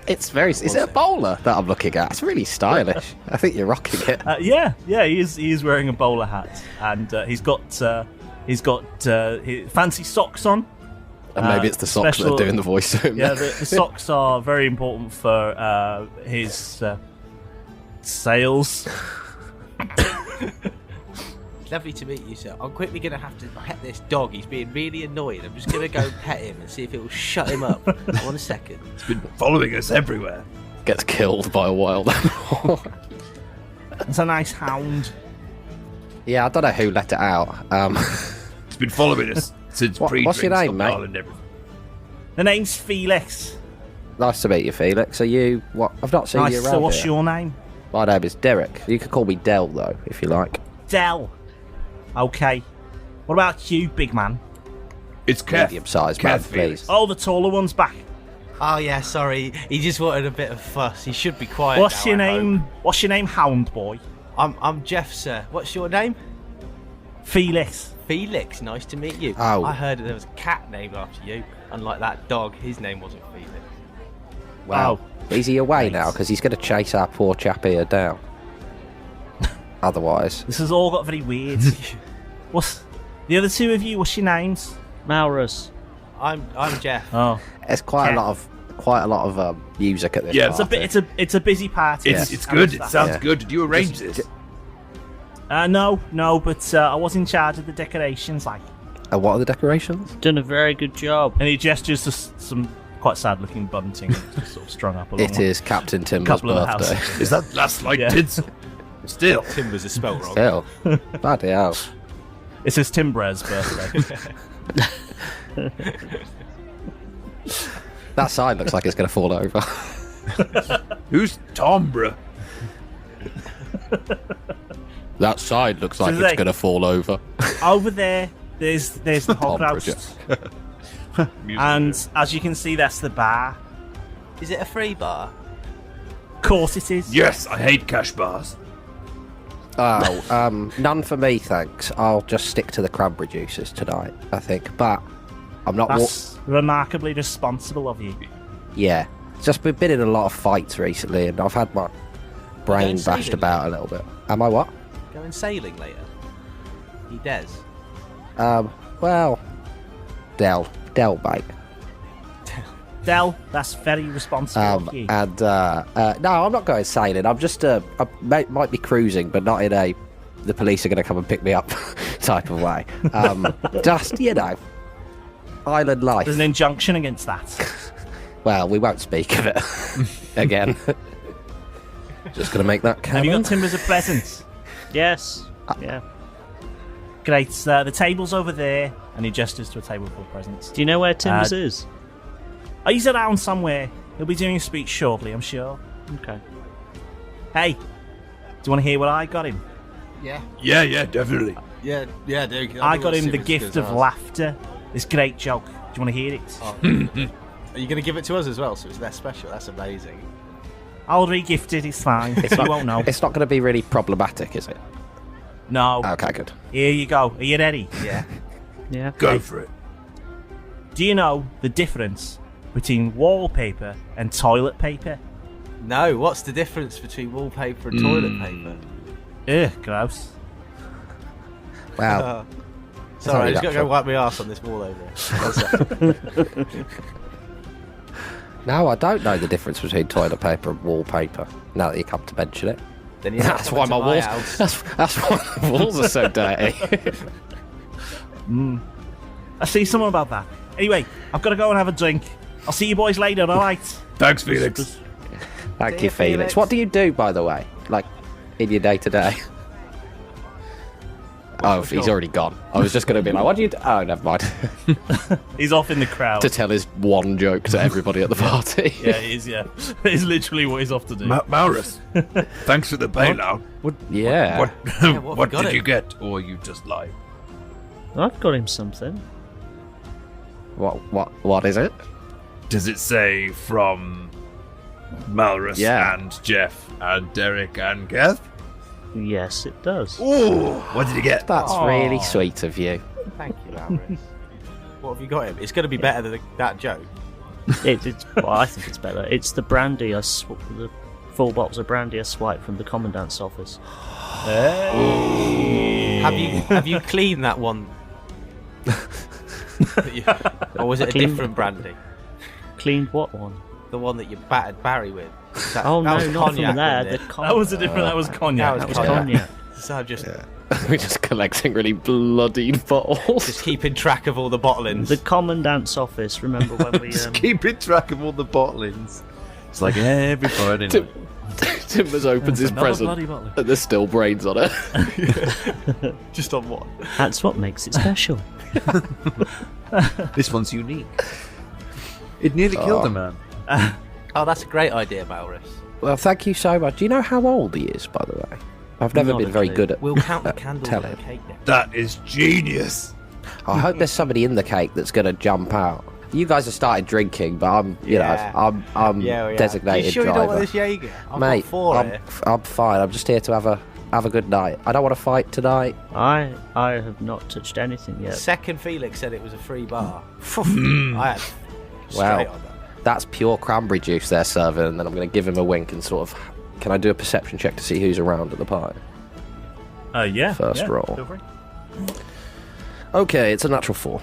It's very... Is it a bowler that I'm looking at? It's really stylish. I think you're rocking it. Yeah, he is wearing a bowler hat, and he's got fancy socks on. And maybe it's the socks that are doing the voice. Yeah, the socks are very important for his sales. Lovely to meet you, sir. I'm quickly going to have to pet this dog. He's being really annoying. I'm just going to go pet him and see if it will shut him up. 1 second. It's been following us everywhere. Gets killed by a wild animal. It's a nice hound. Yeah, I don't know who let it out. It's been following us since what's your name, mate? And everything. The name's Felix. Nice to meet you, Felix. Are you... What? I've not seen you around so what's here. your name? My name is Derek. You could call me Del, though, if you like. Del. Okay. What about you, big man? It's Keth. Medium-sized man, please. Oh, the taller one's back. Oh, yeah, sorry. He just wanted a bit of fuss. He should be quiet What's now, your I name? hope. What's your name, hound boy? I'm Jeff, sir. What's your name? Felix. Felix. Nice to meet you. Oh. I heard there was a cat named after you. Unlike that dog, his name wasn't Felix. Wow. Is he away now? Because he's going to chase our poor chap here down. Otherwise. This has all got very weird. What's the other two of you? What's your names? Malrus. I'm Jeff. Oh, It's quite a lot of music at this. Yeah, party. it's a busy party. It's good. It sounds good. Did you arrange this? No, but I was in charge of the decorations. Like, what are the decorations? Done a very good job. and he gestures to some quite sad-looking bunting just sort of strung up along. It is Captain Timber's couple of the birthday. houses. Is that last light tids? Still. Timbers is spelt wrong. Still. Bloody hell. It's his Timbrez birthday. That sign looks like it's going to fall over. Who's Tom, bruh? That side looks like it's going to fall over. Over there, there's the whole house. And as you can see, that's the bar. Is it a free bar? Of course it is. Yes, I hate cash bars. Oh, none for me, thanks. I'll just stick to the cranberry juices tonight, I think. But I'm not... That's remarkably responsible of you. Yeah. Just been in a lot of fights recently, and I've had my brain bashed about a little bit. Am I what? Going sailing later? He does. Well... Del, mate. Del, that's very responsible of you. And, no, I'm not going sailing. I'm just, I might be cruising, but not in a, the police are going to come and pick me up type of way. Just, island life. There's an injunction against that. Well, we won't speak of it again. Just going to make that canon. Have you got timbers of presents? Yes. Yeah. Great. The table's over there, and he gestures to a table full of presents. Do you know where Timbers is? He's around somewhere. He'll be doing a speech shortly, I'm sure. Okay. Hey, do you want to hear what I got him? Yeah. Yeah, definitely. Yeah, Duke. I got him the gift of laughter. This great joke. Do you want to hear it? Oh. Are you going to give it to us as well, so it's less special? That's amazing. I'll re-gift it, it's fine. You won't know. It's not going to be really problematic, is it? No. Okay, good. Here you go. Are you ready? Yeah. Yeah. Go for it. Do you know the difference between wallpaper and toilet paper? No, what's the difference between wallpaper and toilet paper? Ugh, gross. Wow. Sorry, I just got to go wipe my arse on this wall over here. No, I don't know the difference between toilet paper and wallpaper, now that you come to mention it. Then you're That's why my walls. That's why the walls are so dirty. I see something about that. Anyway, I've got to go and have a drink. I'll see you boys later, alright? Thanks, Felix. Thank you, Felix. What do you do, by the way? Like, in your day-to-day? Oh, he's already gone. I was just going to be like, what do you do? Oh, never mind. He's off in the crowd. To tell his one joke to everybody at the party. Yeah, he is, yeah. It's literally what he's off to do. Malrus, thanks for the bailout. Yeah. What did you get? Or you just lied? I've got him something. What is it? Does it say from Malrus and Jeff and Derek and Keth? Yes, it does. Ooh, what did you get? That's really sweet of you. Thank you, Malrus. What have you got him? It's going to be better than that joke. Well, I think it's better. It's the brandy the full bottles of brandy I swiped from the commandant's office. Hey. Have you cleaned that one? Or was it a different brandy? Cleaned what one? The one that you battered Barry with. No, not from there. That was a different. That was cognac. That was cognac. So I'm just We're just collecting really bloodied bottles. just keeping track of all the bottlings. The commandant's office. Remember when we keeping track of all the bottlings. It's like every Friday night. Timbers opens his present and there's still brains on it. Just on what? That's what makes it special. This one's unique. It nearly killed a man. Oh, that's a great idea, Malrus. Well, thank you so much. Do you know how old he is, by the way? I've never Not been a very clue. good at We'll count the candles on the telling. cake now. That is genius. I hope there's somebody in the cake that's going to jump out. You guys have started drinking, but I'm designated You sure driver. you don't want this Jaeger? I've Mate, got four here. I'm fine. I'm just here to have a good night. I don't want to fight tonight. I have not touched anything yet. Second Felix said it was a free bar. I had straight Wow. on that. That's pure cranberry juice they're serving, and then I'm going to give him a wink and sort of... Can I do a perception check to see who's around at the party? Yeah. First roll. Feel free. Okay, it's a natural 4.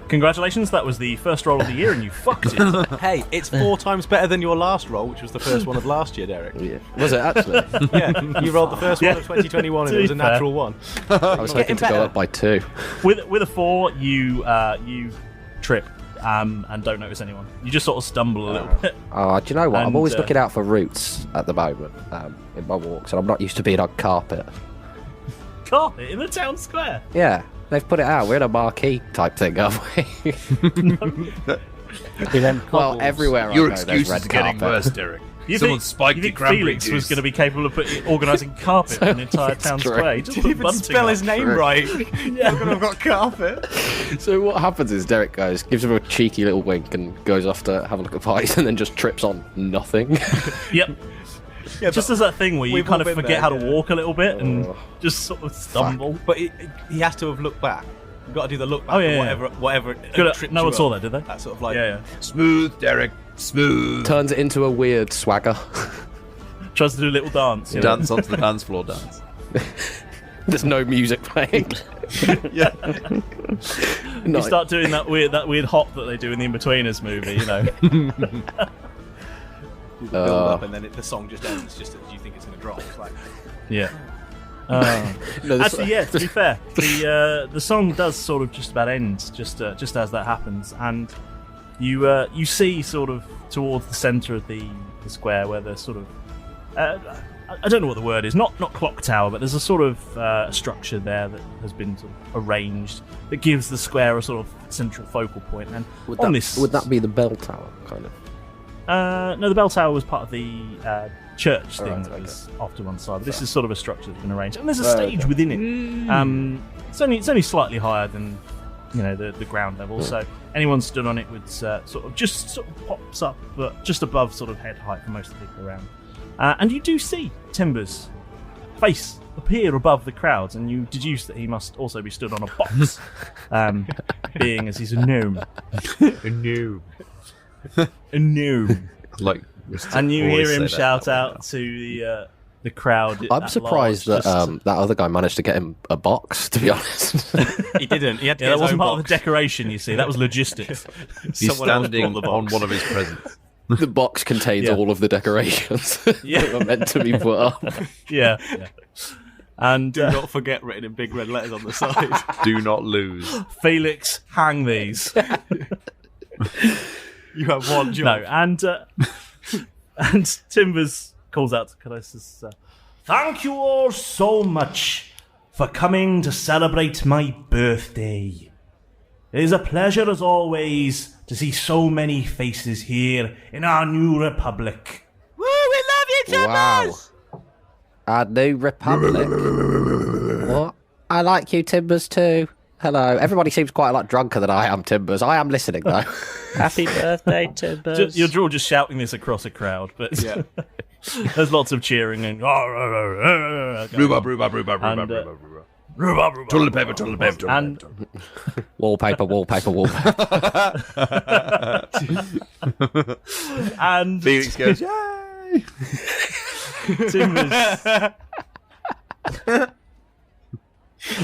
Congratulations, that was the first roll of the year, and you fucked it. Hey, it's 4 times better than your last roll, which was the first one of last year, Derek. Yeah. Was it actually? Yeah, you rolled the first one of 2021, and it was a natural one. I was hoping to go up by 2. With a 4, you trip and don't notice anyone. You just sort of stumble a little bit. Do you know what? And, I'm always looking out for roots at the moment in my walks, and I'm not used to being on carpet. Carpet in the town square. Yeah, they've put it out. We're in a marquee type thing, aren't we? Well, everywhere Your I go, there's excuses red are getting carpet. worse, Derek. You Someone think, spiked you your think cranberry Felix juice. was going to be capable of organising carpet in an entire town square? He just Didn't put even bunting spell up. his name right. Yeah, I'm gonna have got carpet. So what happens is Derek gives him a cheeky little wink and goes off to have a look at pies and then just trips on nothing. Yep. Yeah, Just as that thing where you we've kind all of been forget there, how to yeah. walk a little bit and just sort of stumble. But he has to have looked back. You've got to do the look back. Oh, yeah, for whatever. Good, no one saw that, did they? That sort of like. Yeah. Smooth, Derek. Smooth. Turns it into a weird swagger. Tries to do a little dance. You know? Dance onto the dance floor dance. There's no music playing. Yeah. You start doing that weird hop that they do in the In-Betweeners movie, you know. Build up and then the song just ends just as you think it's going to drop. It's like, Yeah. No, Actually, yeah. To be fair, the song does sort of just about end just as that happens, and you see sort of towards the centre of the square where there's sort of I don't know what the word is, not clock tower, but there's a sort of structure there that has been sort of arranged that gives the square a sort of central focal point. And would that be the bell tower kind of? No, the bell tower was part of the church thing Right, that okay. was off to one side. But this is sort of a structure that's been arranged, and there's a stage within it. It's only slightly higher than the ground level, so anyone stood on it would sort of pops up, but just above sort of head height for most of the people around. And you do see Timber's face appear above the crowds, and you deduce that he must also be stood on a box, being as he's a gnome. A gnome. A gnome. Like, and you hear him always say that shout way out now. to the crowd. I'm at surprised large, that that other guy managed to get him a box, to be honest. he didn't. He had to Yeah, get that his wasn't own part of box. the decoration, you see. That was logistics. He's Someone else standing brought the on box. one of his presents. The box contains Yeah. all of the decorations Yeah. that were meant to be put up. Yeah. And Do not forget written in big red letters on the side. Do not lose. Felix, hang these. You have one job. No, and Timbers calls out to Colossus, thank you all so much for coming to celebrate my birthday. It is a pleasure, as always, to see so many faces here in our new republic. Woo, we love you, Timbers! Wow. Our new republic. What? I like you, Timbers, too. Hello. Everybody seems quite a lot drunker than I am, Timbers. I am listening, though. Happy birthday, Timbers. You're all just shouting this across a crowd, but Yeah. there's lots of cheering and Rhubarb, rhubarb, rhubarb, And, rhubarb, rhubarb, rhubarb. rhubarb. Toilet paper, toilet paper, toilet And paper. Wallpaper, wallpaper, wallpaper. and Felix goes, yay! Timbers.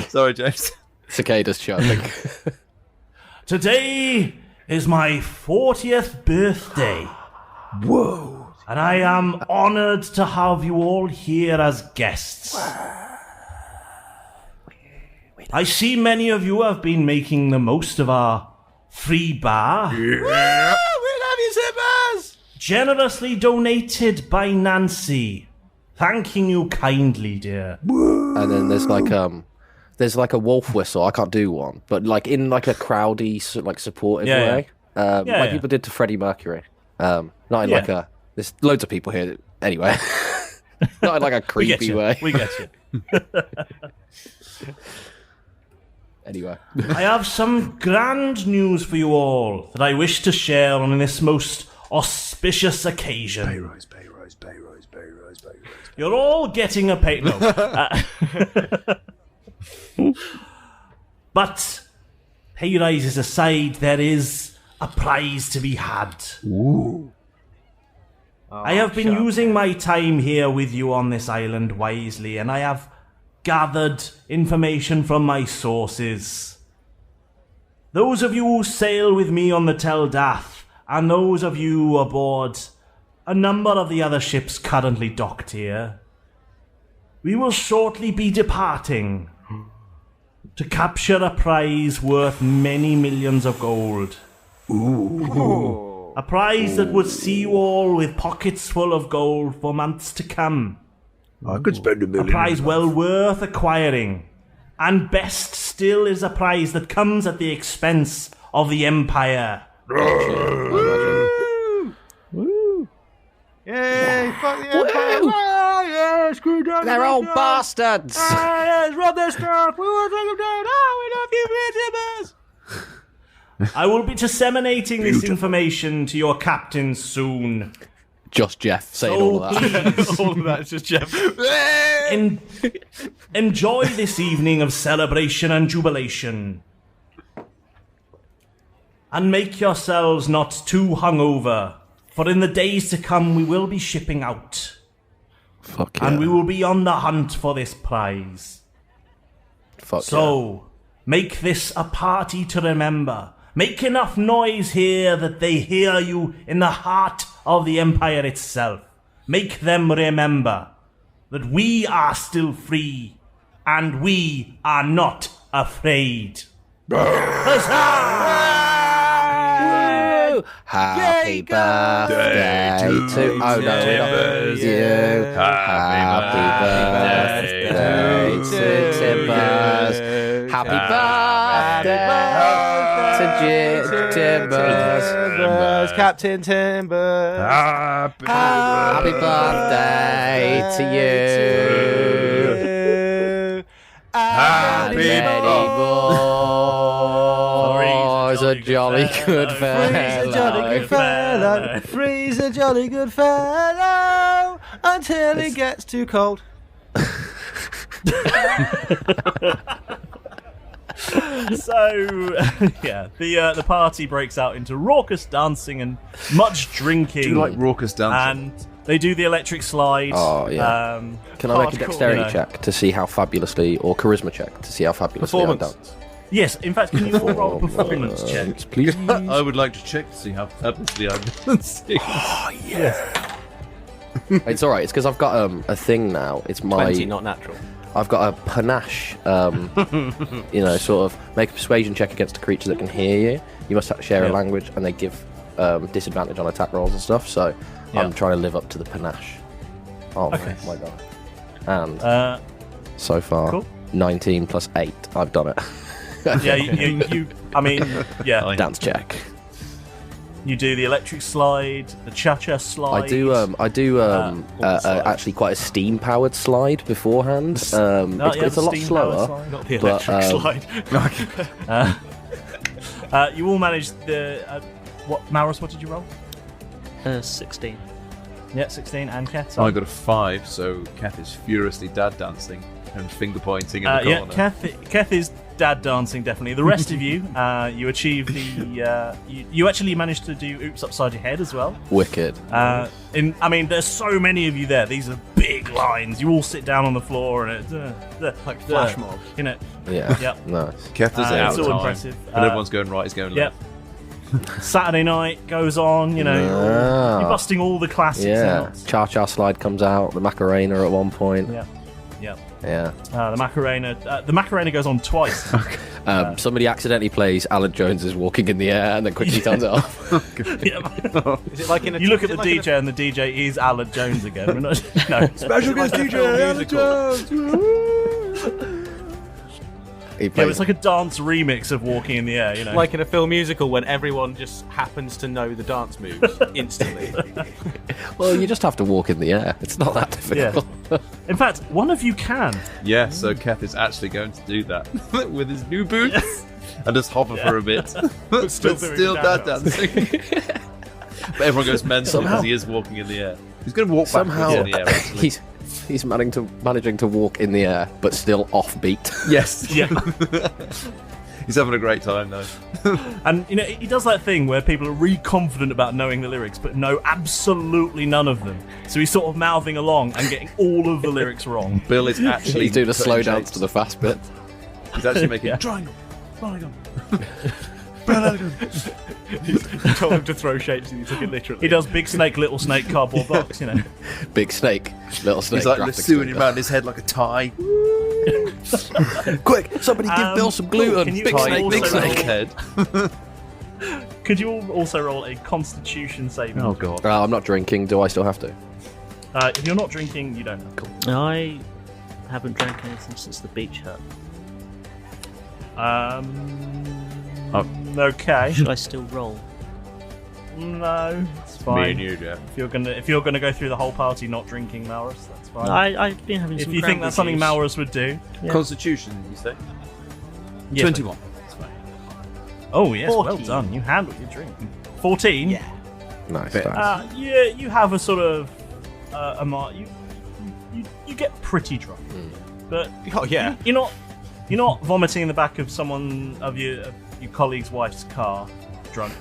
Sorry, James. Cicadas chirping. Today is my 40th birthday. Whoa. And I am honoured to have you all here as guests. I see many of you have been making the most of our free bar. Woo, we love you, Timbers! Generously donated by Nancy. Thanking you kindly, dear. And then there's like a wolf whistle. I can't do one, but like in like a crowdy, like supportive Yeah, way, Yeah, like yeah. people did to Freddie Mercury. Not in Yeah. like a. There's loads of people here. Anyway, not in like a We get creepy you. way. We get you. Anyway, I have some grand news for you all that I wish to share on this most auspicious occasion. Pay rise, pay rise, pay rise, pay rise, pay rise. You're all getting a pay. No. But pay rises aside, there is a prize to be had. I have been using my time here with you on this island wisely, and I have gathered information from my sources. Those of you who sail with me on the Dath, and those of you aboard a number of the other ships currently docked here, we will shortly be departing to capture a prize worth many millions of gold. A prize that would see you all with pockets full of gold for months to come. I could spend $1 A million. prize well worth acquiring. And best still is a prize that comes at the expense of the Empire. Woo! Yay! Fuck the Empire! Ah, yeah, screw down. They're all bastards. Yes, run their stuff. We want to take them down. Oh, we love you, YouTubers. I will be disseminating this information to your captains soon. Just Jeff saying all of that. All of that's just Jeff. Enjoy this evening of celebration and jubilation. And make yourselves not too hungover, for in the days to come we will be shipping out. Fuck yeah. And we will be on the hunt for this prize. Fuck so, make this a party to remember. Make enough noise here that they hear you in the heart of the Empire itself. Make them remember that we are still free, and we are not afraid. Huzzah! Happy birthday to you. Happy birthday to Timbers. Happy birthday to Timbers. Captain Timbers. Happy birthday to you. Happy Freeze a jolly good fellow. Freeze a jolly good fellow until it gets too cold. So, yeah, the party breaks out into raucous dancing and much drinking. Do you like raucous dancing? And they do the electric slide. Oh, yeah. Can I make a dexterity check to see how fabulously, or charisma check to see how fabulously I dance? Yes, in fact, can you all roll a performance check? Please. I would like to check to see how fabulously I'm dancing. Oh, yeah. It's alright, it's because I've got a thing now. It's my 20, not natural. I've got a panache, sort of make a persuasion check against a creature that can hear you. You must share a language, and they give disadvantage on attack rolls and stuff, so I'm trying to live up to the panache. Oh my god. And so far, 19 plus 8, I've done it. Yeah, Dance check. You do the electric slide, the cha-cha slide. I do actually quite a steam-powered slide beforehand. It's a lot slower. Not the electric slide. You all managed the... Malrus, what did you roll? 16. Yeah, 16. And Keth? I got a 5, so Keth is furiously dad dancing and finger pointing in the corner. Yeah, Keth is dad dancing, definitely. The rest of you, you achieve the... you actually managed to do Oops Upside Your Head as well. Wicked. There's so many of you there. These are big lines. You all sit down on the floor and it's... like flash mob. You know. Yeah. Yep. Nice. Keth is out it's all impressive. And everyone's going right, he's going left. Yep. Saturday night goes on, you're busting all the classics out. Cha-cha slide comes out, the Macarena at one point. Yeah. The Macarena goes on twice. Somebody accidentally plays Alan Jones's Walking in the Air and then quickly turns it off. Is it like in a you look at the DJ and the DJ is Alan Jones again. We're not, no. Special guest DJ Alan Jones. It's like a dance remix of Walking in the Air, you know. Like in a film musical when everyone just happens to know the dance moves instantly. Well, you just have to walk in the air. It's not that difficult. Yeah. In fact, one of you can. Yeah, so Keth is actually going to do that with his new boots and just hover for a bit. but still dad dancing. But everyone goes mental because he is walking in the air. He's going to walk backwards in the air, actually. He's managing to walk in the air, but still offbeat. Yes. Yeah. He's having a great time, though. And, he does that thing where people are really confident about knowing the lyrics, but know absolutely none of them. So he's sort of mouthing along and getting all of the lyrics wrong. Bill is actually... He's doing a slow dance to the fast bit. He's actually making... Triangle. Polygon. You told him to throw shapes and he took it literally. He does big snake, little snake, cardboard box, Big snake, little snake. He's like lassoing around his head like a tie. Quick, somebody give Bill some gluten. Big snake, big snake head. Could you also roll a Constitution saving? Oh god. I'm not drinking. Do I still have to? If you're not drinking, you don't. Cool. I haven't drank anything since the beach hut. Okay. Should I still roll? No, it's Me fine. and you, Jeff. If you're gonna go through the whole party not drinking Malrus, that's fine. I've been having if some you think that's something cranberry Malrus would do, Constitution, you say? yes, 21. that's fine. Oh yes, 14. well done. You handled your drink. 14. Yeah. Nice. Yeah, you have a sort of you get pretty drunk, but Oh yeah. you're not vomiting in the back of your colleague's wife's car, drunk.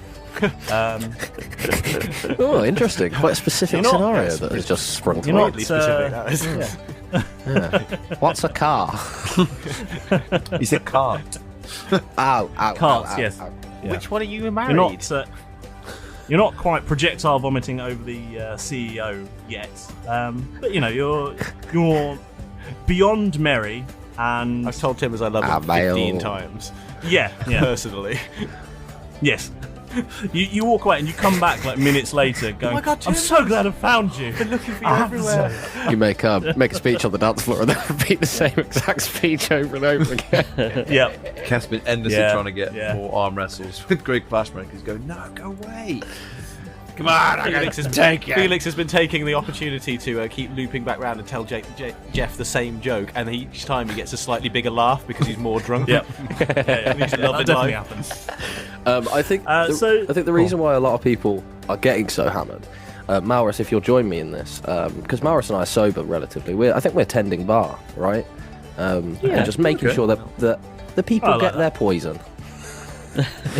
Oh, interesting. Quite a specific You're not- scenario that has just sprung to You're mind. not Specific, that is. yeah. What's a car? He said cart. Ow, ow, Carts, ow, yes. ow. Yeah. Which one are you married? You're not quite projectile vomiting over the CEO yet, but you're beyond merry, and I've told Tim as I love him male. 15 times. yeah, Personally. yes. You walk away and you come back like minutes later, going, my God, "I'm Tim, so glad I found you." Been looking for you I have to everywhere. say. You make a speech on the dance floor and then repeat the same exact speech over and over again. Yeah. Keth's been endlessly Yeah, trying to get yeah. more arm wrestles with Greg Flashback. He's going, no, go away. Come on, I Felix gotta has, take it. Felix has been taking the opportunity to keep looping back round and tell Jeff the same joke, and each time he gets a slightly bigger laugh because he's more drunk. Yep. He's That loving definitely life. happens. I think the reason why a lot of people are getting so hammered, Malrus, if you'll join me in this, because Malrus and I are sober relatively. I think we're tending bar, right? And just making okay. sure that the people I like get that. their poison.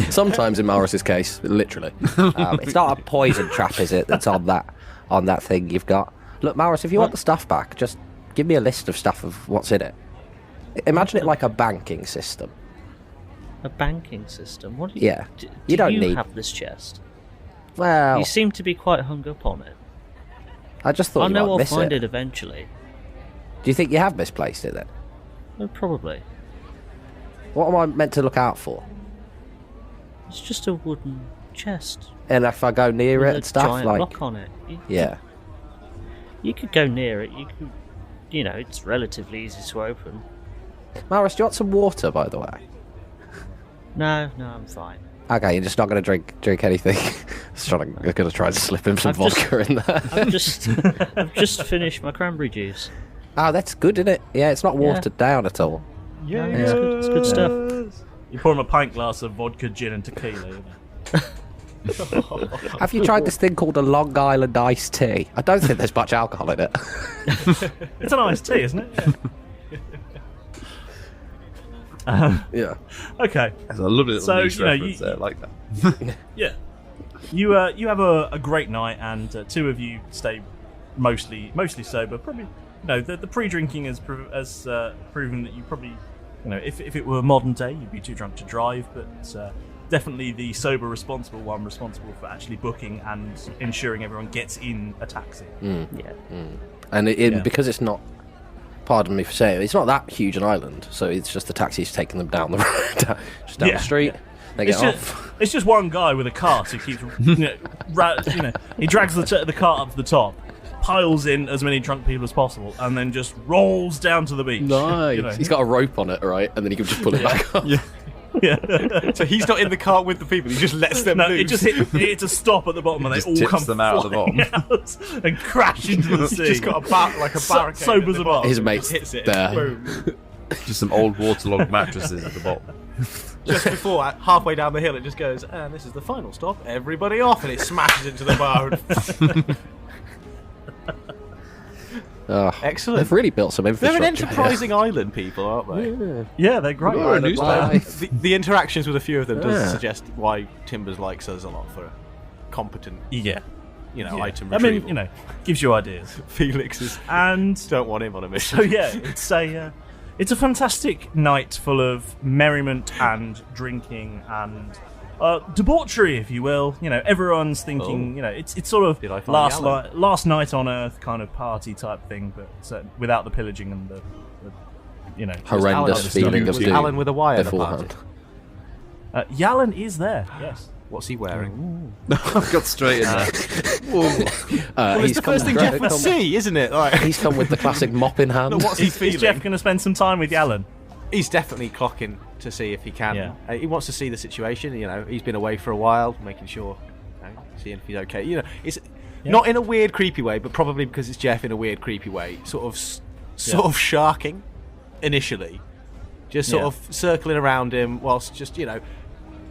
Sometimes in Malrus's case, literally, it's not a poison trap, is it? That's on that thing you've got. Look, Malrus, if you want the stuff back, just give me a list of stuff of what's in it. Imagine it like a banking system. A banking system? What do you, Yeah. do You don't need- have this chest? Well, You seem to be quite hung up on it. I just thought I you know might I'll miss find it. it eventually. Do you think you have misplaced it then? Oh, probably. What am I meant to look out for? It's just a wooden chest And if I go near with it a and stuff, giant like, lock on it. yeah. You could go near it. You could, it's relatively easy to open. Malrus, do you want some water, by the way? No, I'm fine. Okay, you're just not going to drink anything. I'm going to try and slip him some I've just- vodka in there. I've just finished my cranberry juice. Oh, that's good, isn't it? Yeah, it's not watered down at all. Yeah, It's good stuff. You pour him a pint glass of vodka, gin, and tequila. Have you tried this thing called a Long Island iced tea? I don't think there's much alcohol in it. It's an iced tea, isn't it? Yeah. Okay. That's a lovely little So, niche you know, reference you- there, I like that. Yeah. You have a great night, and two of you stay mostly sober. Probably, the pre-drinking has proven that you probably, if it were modern day, you'd be too drunk to drive. But definitely the sober, responsible one, responsible for actually booking and ensuring everyone gets in a taxi. Yeah. And because it's not, pardon me for saying it, it's not that huge an island, so it's just the taxis taking them down the road, just down the street. They get off. It's just one guy with a cart who keeps, he drags the cart up to the top, piles in as many drunk people as possible, and then just rolls down to the beach. Nice. He's got a rope on it, right? And then he can just pull it back up. Yeah. So he's not in the cart with the people, he just lets them No, loose. it just hits a stop at the bottom, and they Just all tips come them out of the flying out and crash into the sea. He's just got a barricade. Sobers them up. His mate's hits it. there. Boom. Just some old waterlogged mattresses at the bottom. Just before, halfway down the hill, it just goes, and this is the final stop, everybody off, and it smashes into the bar. Excellent. They've really built some They're infrastructure. an enterprising island, people, aren't they? Yeah, they're great. Oh, Yeah. newspaper. The interactions with a few of them does Yeah. suggest why Timbers likes us a lot for a competent, Yeah. item I retrieval. mean, gives you ideas. Felix is And don't want him on a mission. so yeah, it's a fantastic night full of merriment and drinking and debauchery, if you will. Everyone's thinking. It's sort of Did I find Alan? last night on Earth kind of party type thing, but without the pillaging and the Horrendous Alan- feeling of was doom Alan with a Y at the beforehand. party. Yalan is there. Yes. What's he wearing? I've got straight in there. Well, it's the first thing Jeff would see, isn't it? Like, He's come with the classic mop in hand. what's he Is feeling? Jeff going to spend some time with Yalan? He's definitely clocking to see if he can. Yeah. He wants to see the situation. He's been away for a while, making sure seeing if he's okay. You know, it's not in a weird, creepy way, but probably because it's Jeff in a weird, creepy way. Sort of sharking initially, just sort of circling around him whilst just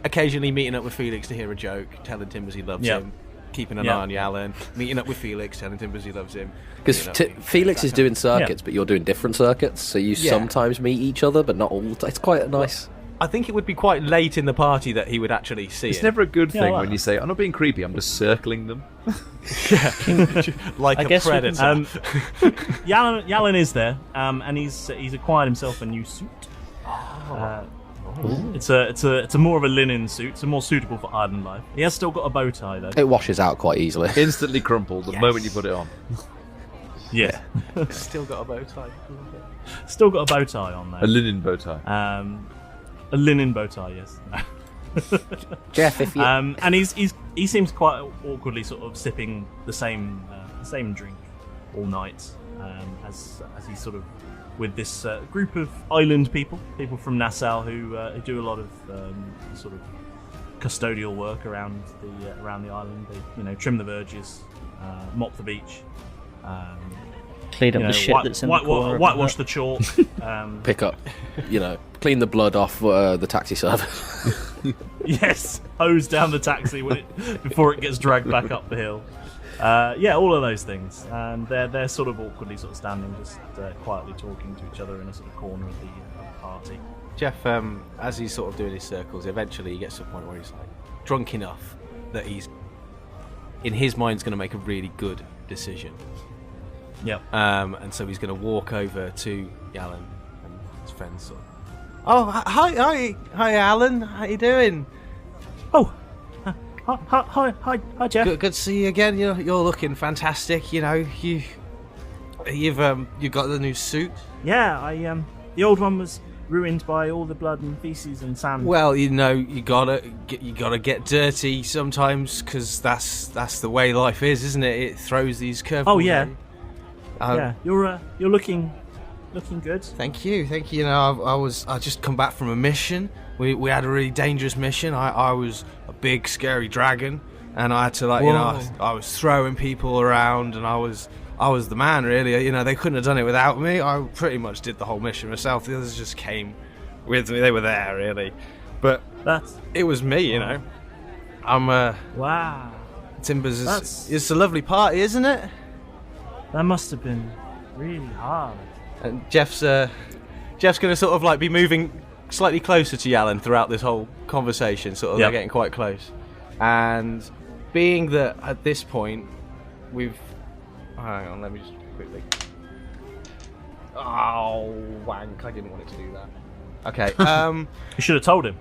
occasionally meeting up with Felix to hear a joke, telling Timbers he loves him, keeping an eye on Yalan, meeting up with Felix, telling Timbers he loves him. Because Felix is doing circuits, but you're doing different circuits, so you sometimes meet each other, but not all the time. It's quite nice. I think it would be quite late in the party that he would actually see it. It's never a good thing when you say, I'm not being creepy, I'm just circling them. Like a predator. Yalan is there, and he's acquired himself a new suit. It's a more of a linen suit, so more suitable for island life. He has still got a bow tie though. It washes out quite easily. Instantly crumpled the moment you put it on. Yeah. Still got a bow tie. Still got a bow tie on there. A linen bow tie. A linen bow tie, yes. Jeff, if you and he seems quite awkwardly sort of sipping the same drink all night, as he's sort of with this group of island people from Nassau who do a lot of sort of custodial work around the island. They trim the verges, mop the beach, clean up the shit that's in the corner. Whitewash the chalk. Pick up, clean the blood off the taxi service. Yes, hose down the taxi before it gets dragged back up the hill. All of those things, and they're sort of awkwardly sort of standing, just quietly talking to each other in a sort of corner of the party. Jeff, as he's sort of doing his circles, eventually he gets to a point where he's like drunk enough that he's, in his mind, going to make a really good decision. Yep. And so he's going to walk over to Yalan and his friends. Sort of, oh, hi, Alan. How you doing? Oh. Hi, Jeff. Good to see you again. You're looking fantastic. You've got the new suit. Yeah, the old one was ruined by all the blood and feces and sand. Well, you gotta get dirty sometimes, because that's the way life is, isn't it? It throws these curveballs. Oh yeah. You're looking good. Thank you. I just come back from a mission. We had a really dangerous mission. I was a big scary dragon, and I had to I was throwing people around, and I was the man, really. They couldn't have done it without me. I pretty much did the whole mission myself. The others just came with me. They were there, really, but it was me. I'm wow. Timbers it's a lovely party, isn't it? That must have been really hard. And Jeff's gonna sort of like be moving slightly closer to Yalan throughout this whole conversation. Sort of, they're getting quite close. And being that at this point hang on, let me just quickly. Oh, wank! I didn't want it to do that. Okay. You should have told him.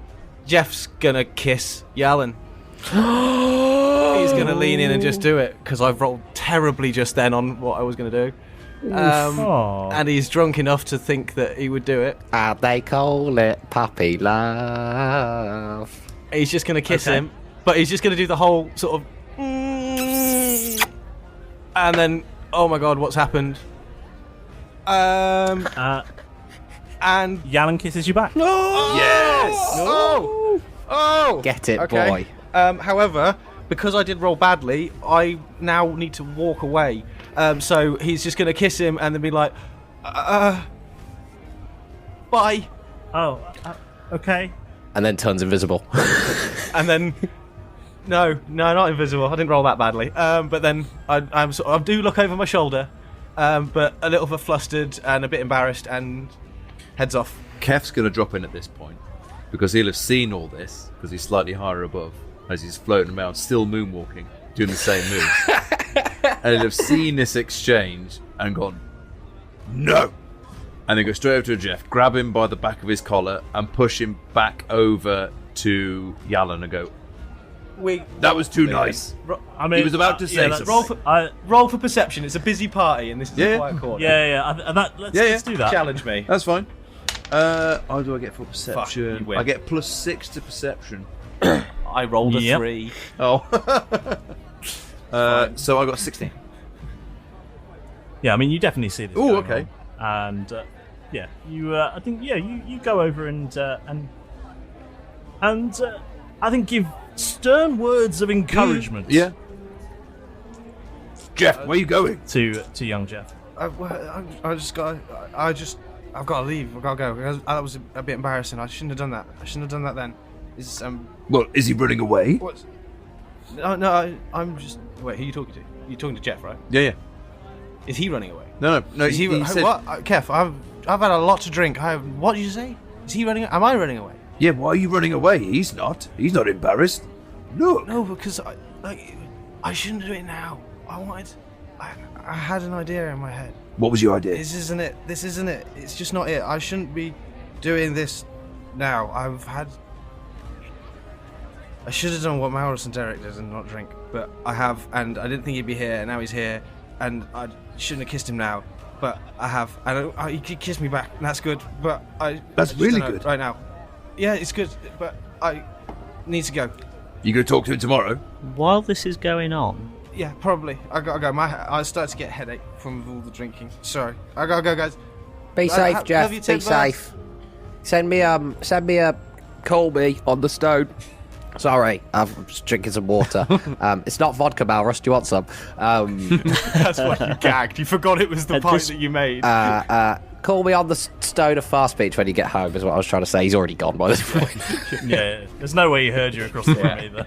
Jeff's gonna kiss Yalan. He's gonna lean in and just do it, because I've rolled terribly just then on what I was gonna do. And he's drunk enough to think that he would do it. And they call it puppy love. He's just going to kiss him, but he's just going to do the whole sort of... And then, oh my god, what's happened? And... Yalan kisses you back. No! Yes! Oh! Get it, boy. However, because I did roll badly, I now need to walk away. So he's just going to kiss him and then be like, bye. Oh, okay. And then turns invisible. And then, no, not invisible. I didn't roll that badly. But then I do look over my shoulder, but a little bit flustered and a bit embarrassed, and heads off. Keth's going to drop in at this point, because he'll have seen all this, because he's slightly higher above, as he's floating around, still moonwalking, doing the same moves. And he'll have seen this exchange and gone, no! And then go straight over to Jeff, grab him by the back of his collar, and push him back over to Yalan and go, that was too nice. He was about to say something. Roll for perception. It's a busy party, and this is a quiet corner. Let's do that. Challenge me. That's fine. How do I get for perception? Fuck, you win. I get +6 to perception. I rolled a 3. Oh. So I got 16. Yeah, I mean, you definitely see this. Oh, okay. On. And I think you go over and I think give stern words of encouragement. Yeah. Jeff, where are you going? To young Jeff. I've got to leave. I've got to go. That was a bit embarrassing. I shouldn't have done that. Then. Well, is he running away? What? No, I'm just. Wait, who are you talking to? You're talking to Jeff, right? Yeah. Is he running away? No. Is he said... What? Kev, I've had a lot to drink. What did you say? Is he running? Am I running away? Yeah, why are you running away? He's not. He's not embarrassed. Look. No, because I shouldn't do it now. I had an idea in my head. What was your idea? This isn't it. It's just not it. I shouldn't be doing this now. I should have done what Malrus and Derek did and not drink, but I have, and I didn't think he'd be here, and now he's here, and I shouldn't have kissed him now, but I have, and he kissed me back, and that's good, but That's really good. Right now. Yeah, it's good, but I need to go. You gonna talk to him tomorrow? While this is going on... Yeah, probably. I gotta go. I started to get a headache from all the drinking. Sorry. I gotta go, guys. Be safe, Jeff. You, Be safe. Send me a Colby on the stone. Sorry, I'm just drinking some water. It's not vodka, Malrus. Do you want some? That's why you gagged. You forgot it was the pint that you made. Call me on the stone of Fast Beach when you get home, is what I was trying to say. He's already gone by this point. Yeah, there's no way he heard you across the room either.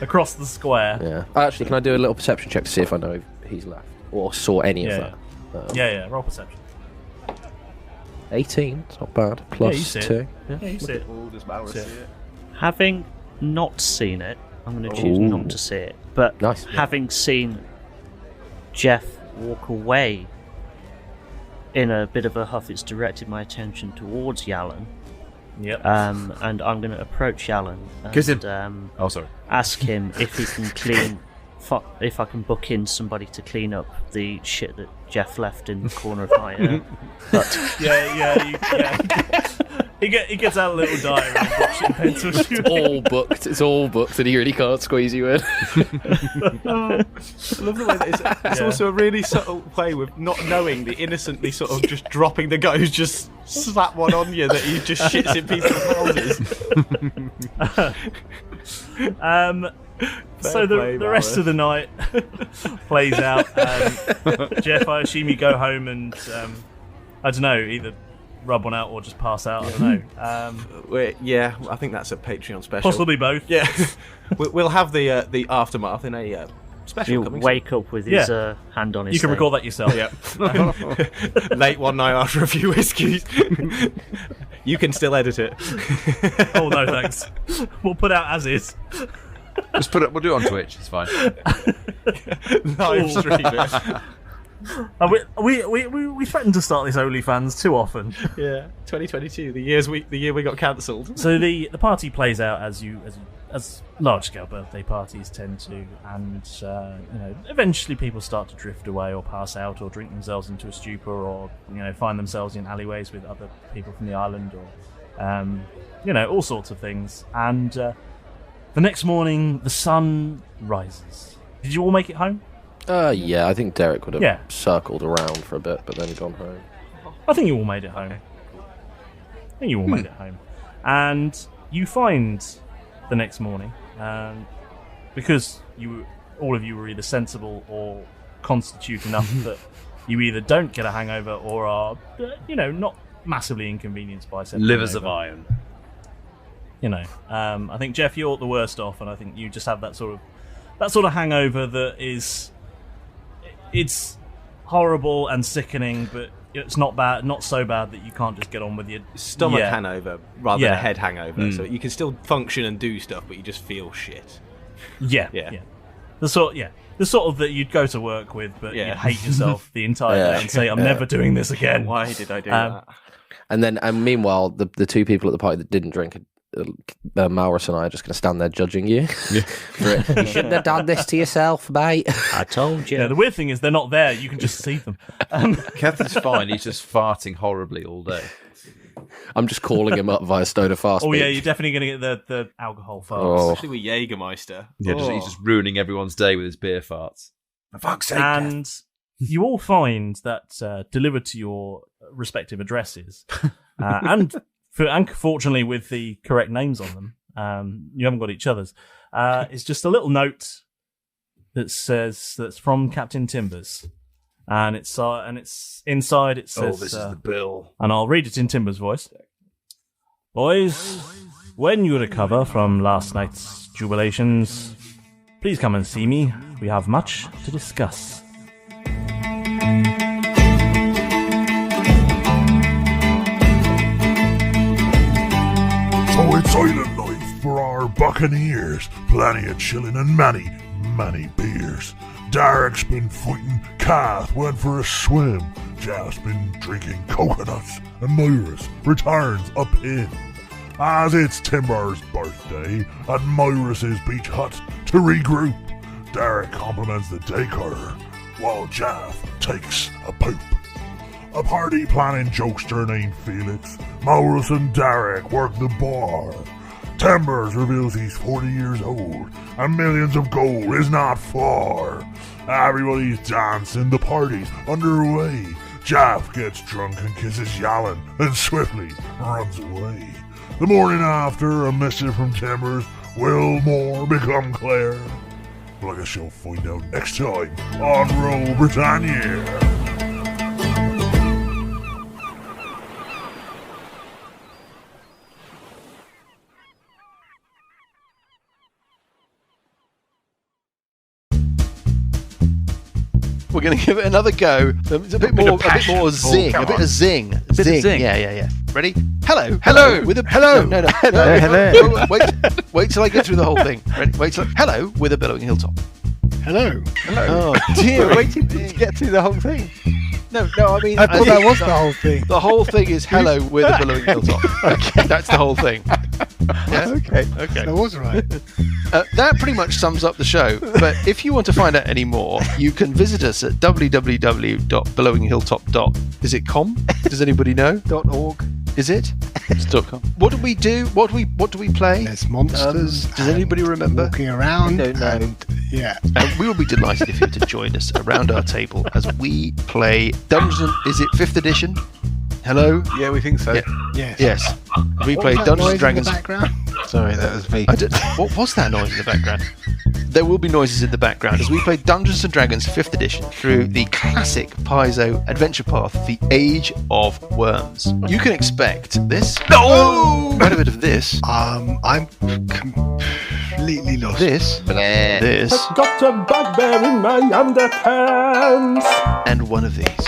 Across the square. Yeah. Actually, can I do a little perception check to see if I know if he's left or saw any of that? Yeah. Roll perception. 18. It's not bad. Plus you see 2. it. Yeah, you see it. Does Malrus see it? Having not seen it, I'm going to choose not to see it. But having seen Jeff walk away in a bit of a huff, it's directed my attention towards Yalan. Yep. And I'm going to approach Yalan and ask him if he can clean. If I can book in somebody to clean up the shit that Jeff left in the corner of my hut. He gets out a little diary and books and pencil. It's all booked, and he really can't squeeze you in. I love the way that it's also a really subtle play with not knowing the innocently sort of just dropping the guy who's just slap one on you that he just shits in people's houses. So the rest of the night plays out. Jeff, I assume you go home and I don't know, either rub one out or just pass out. I don't know. Yeah, I think that's a Patreon special. Possibly both. Yeah, we'll have the aftermath in a special. You'll coming wake up with his hand on his. You can thing. record that yourself. Yeah. Late one night after a few whiskeys. You can still edit it. Oh no, thanks. We'll put out as is. Just put it. We'll do it on Twitch. It's fine. Live stream it. We threatened to start this OnlyFans too often. Yeah, 2022, the year we got cancelled. So the party plays out as large scale birthday parties tend to, and eventually people start to drift away or pass out or drink themselves into a stupor or find themselves in alleyways with other people from the island or all sorts of things. And the next morning the sun rises. Did you all make it home? Yeah, I think Derek would have circled around for a bit, but then gone home. I think you all made it home. And you find the next morning, because all of you were either sensible or constitute enough that you either don't get a hangover or are, not massively inconvenienced by setting livers of iron. I think Jeff, you're the worst off, and I think you just have that sort of hangover that is. It's horrible and sickening, but it's not bad, not so bad that you can't just get on with your stomach hangover rather than a head hangover. So you can still function and do stuff, but you just feel shit. Yeah. The sort of that you'd go to work with, but you hate yourself the entire day and say, "I'm never doing this again." Why did I do that? And then, meanwhile, the two people at the party that didn't drink. Malrus and I are just going to stand there judging you. You shouldn't have done this to yourself, mate. I told you. The weird thing is they're not there. You can just see them. Keth is fine. He's just farting horribly all day. I'm just calling him up via Stone of Fast. Oh yeah, you're definitely going to get the alcohol farts. Especially with Jägermeister. Yeah, he's just ruining everyone's day with his beer farts. For fuck's sake, and you all find that delivered to your respective addresses, and fortunately with the correct names on them, you haven't got each other's. It's just a little note that's from Captain Timbers, and it's inside. It says, this is the bill, and I'll read it in Timbers' voice. Boys, when you recover from last night's jubilations, please come and see me. We have much to discuss. So it's island life for our buccaneers. Plenty of chillin' and many beers. Derek's been fighting, Keth went for a swim. Jeff's been drinking coconuts, and Malrus returns a pin. As it's Timber's birthday at Malrus's beach hut to regroup, Derek compliments the decorer, while Jeff takes a poop. A party planning jokester named Felix, Malrus and Derek work the bar. Timbers reveals he's 40 years old, and millions of gold is not far. Everybody's dancing, the party's underway. Jeff gets drunk and kisses Yalin, and swiftly runs away. The morning after, a missive from Timbers, will more become clear? Well, I guess you'll find out next time on Roll Britannia. We're going to give it another go. It's a bit more zing. A bit of zing. Zing. Yeah. Ready? Hello. With a hello. No. Wait till I get through the whole thing. Ready? Hello with a billowing hilltop. Hello. Oh dear, waiting to get through the whole thing. No, I mean... I thought that was the whole thing. The whole thing is hello with a billowing hilltop. Okay, that's the whole thing. Yeah? Okay. That was right. That pretty much sums up the show. But if you want to find out any more, you can visit us at www.billowinghilltop. Is it com? Does anybody know? .org. Is it? It's .com. What do we do? What do we play? There's monsters. Does anybody remember? Walking around. I don't know. Yeah. We will be delighted if you were to join us around our table as we play Dungeons. Is it 5th edition? Hello? Yeah, we think so. Yeah. Yes. We play Dungeons and Dragons. Sorry, that was me. What was that noise in the background? There will be noises in the background as we play Dungeons and Dragons 5th edition through the classic Paizo adventure path, The Age of Worms. You can expect this. No! Quite a bit of this. I'm completely lost. This. This. I've got a bugbear in my underpants. And one of these.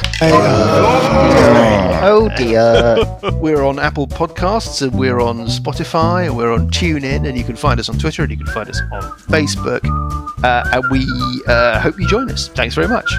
Oh dear. We're on Apple Podcasts, and we're on Spotify, and we're on TuneIn, and you can find us on Twitter, and you can find us on Facebook. And we hope you join us. Thanks very much.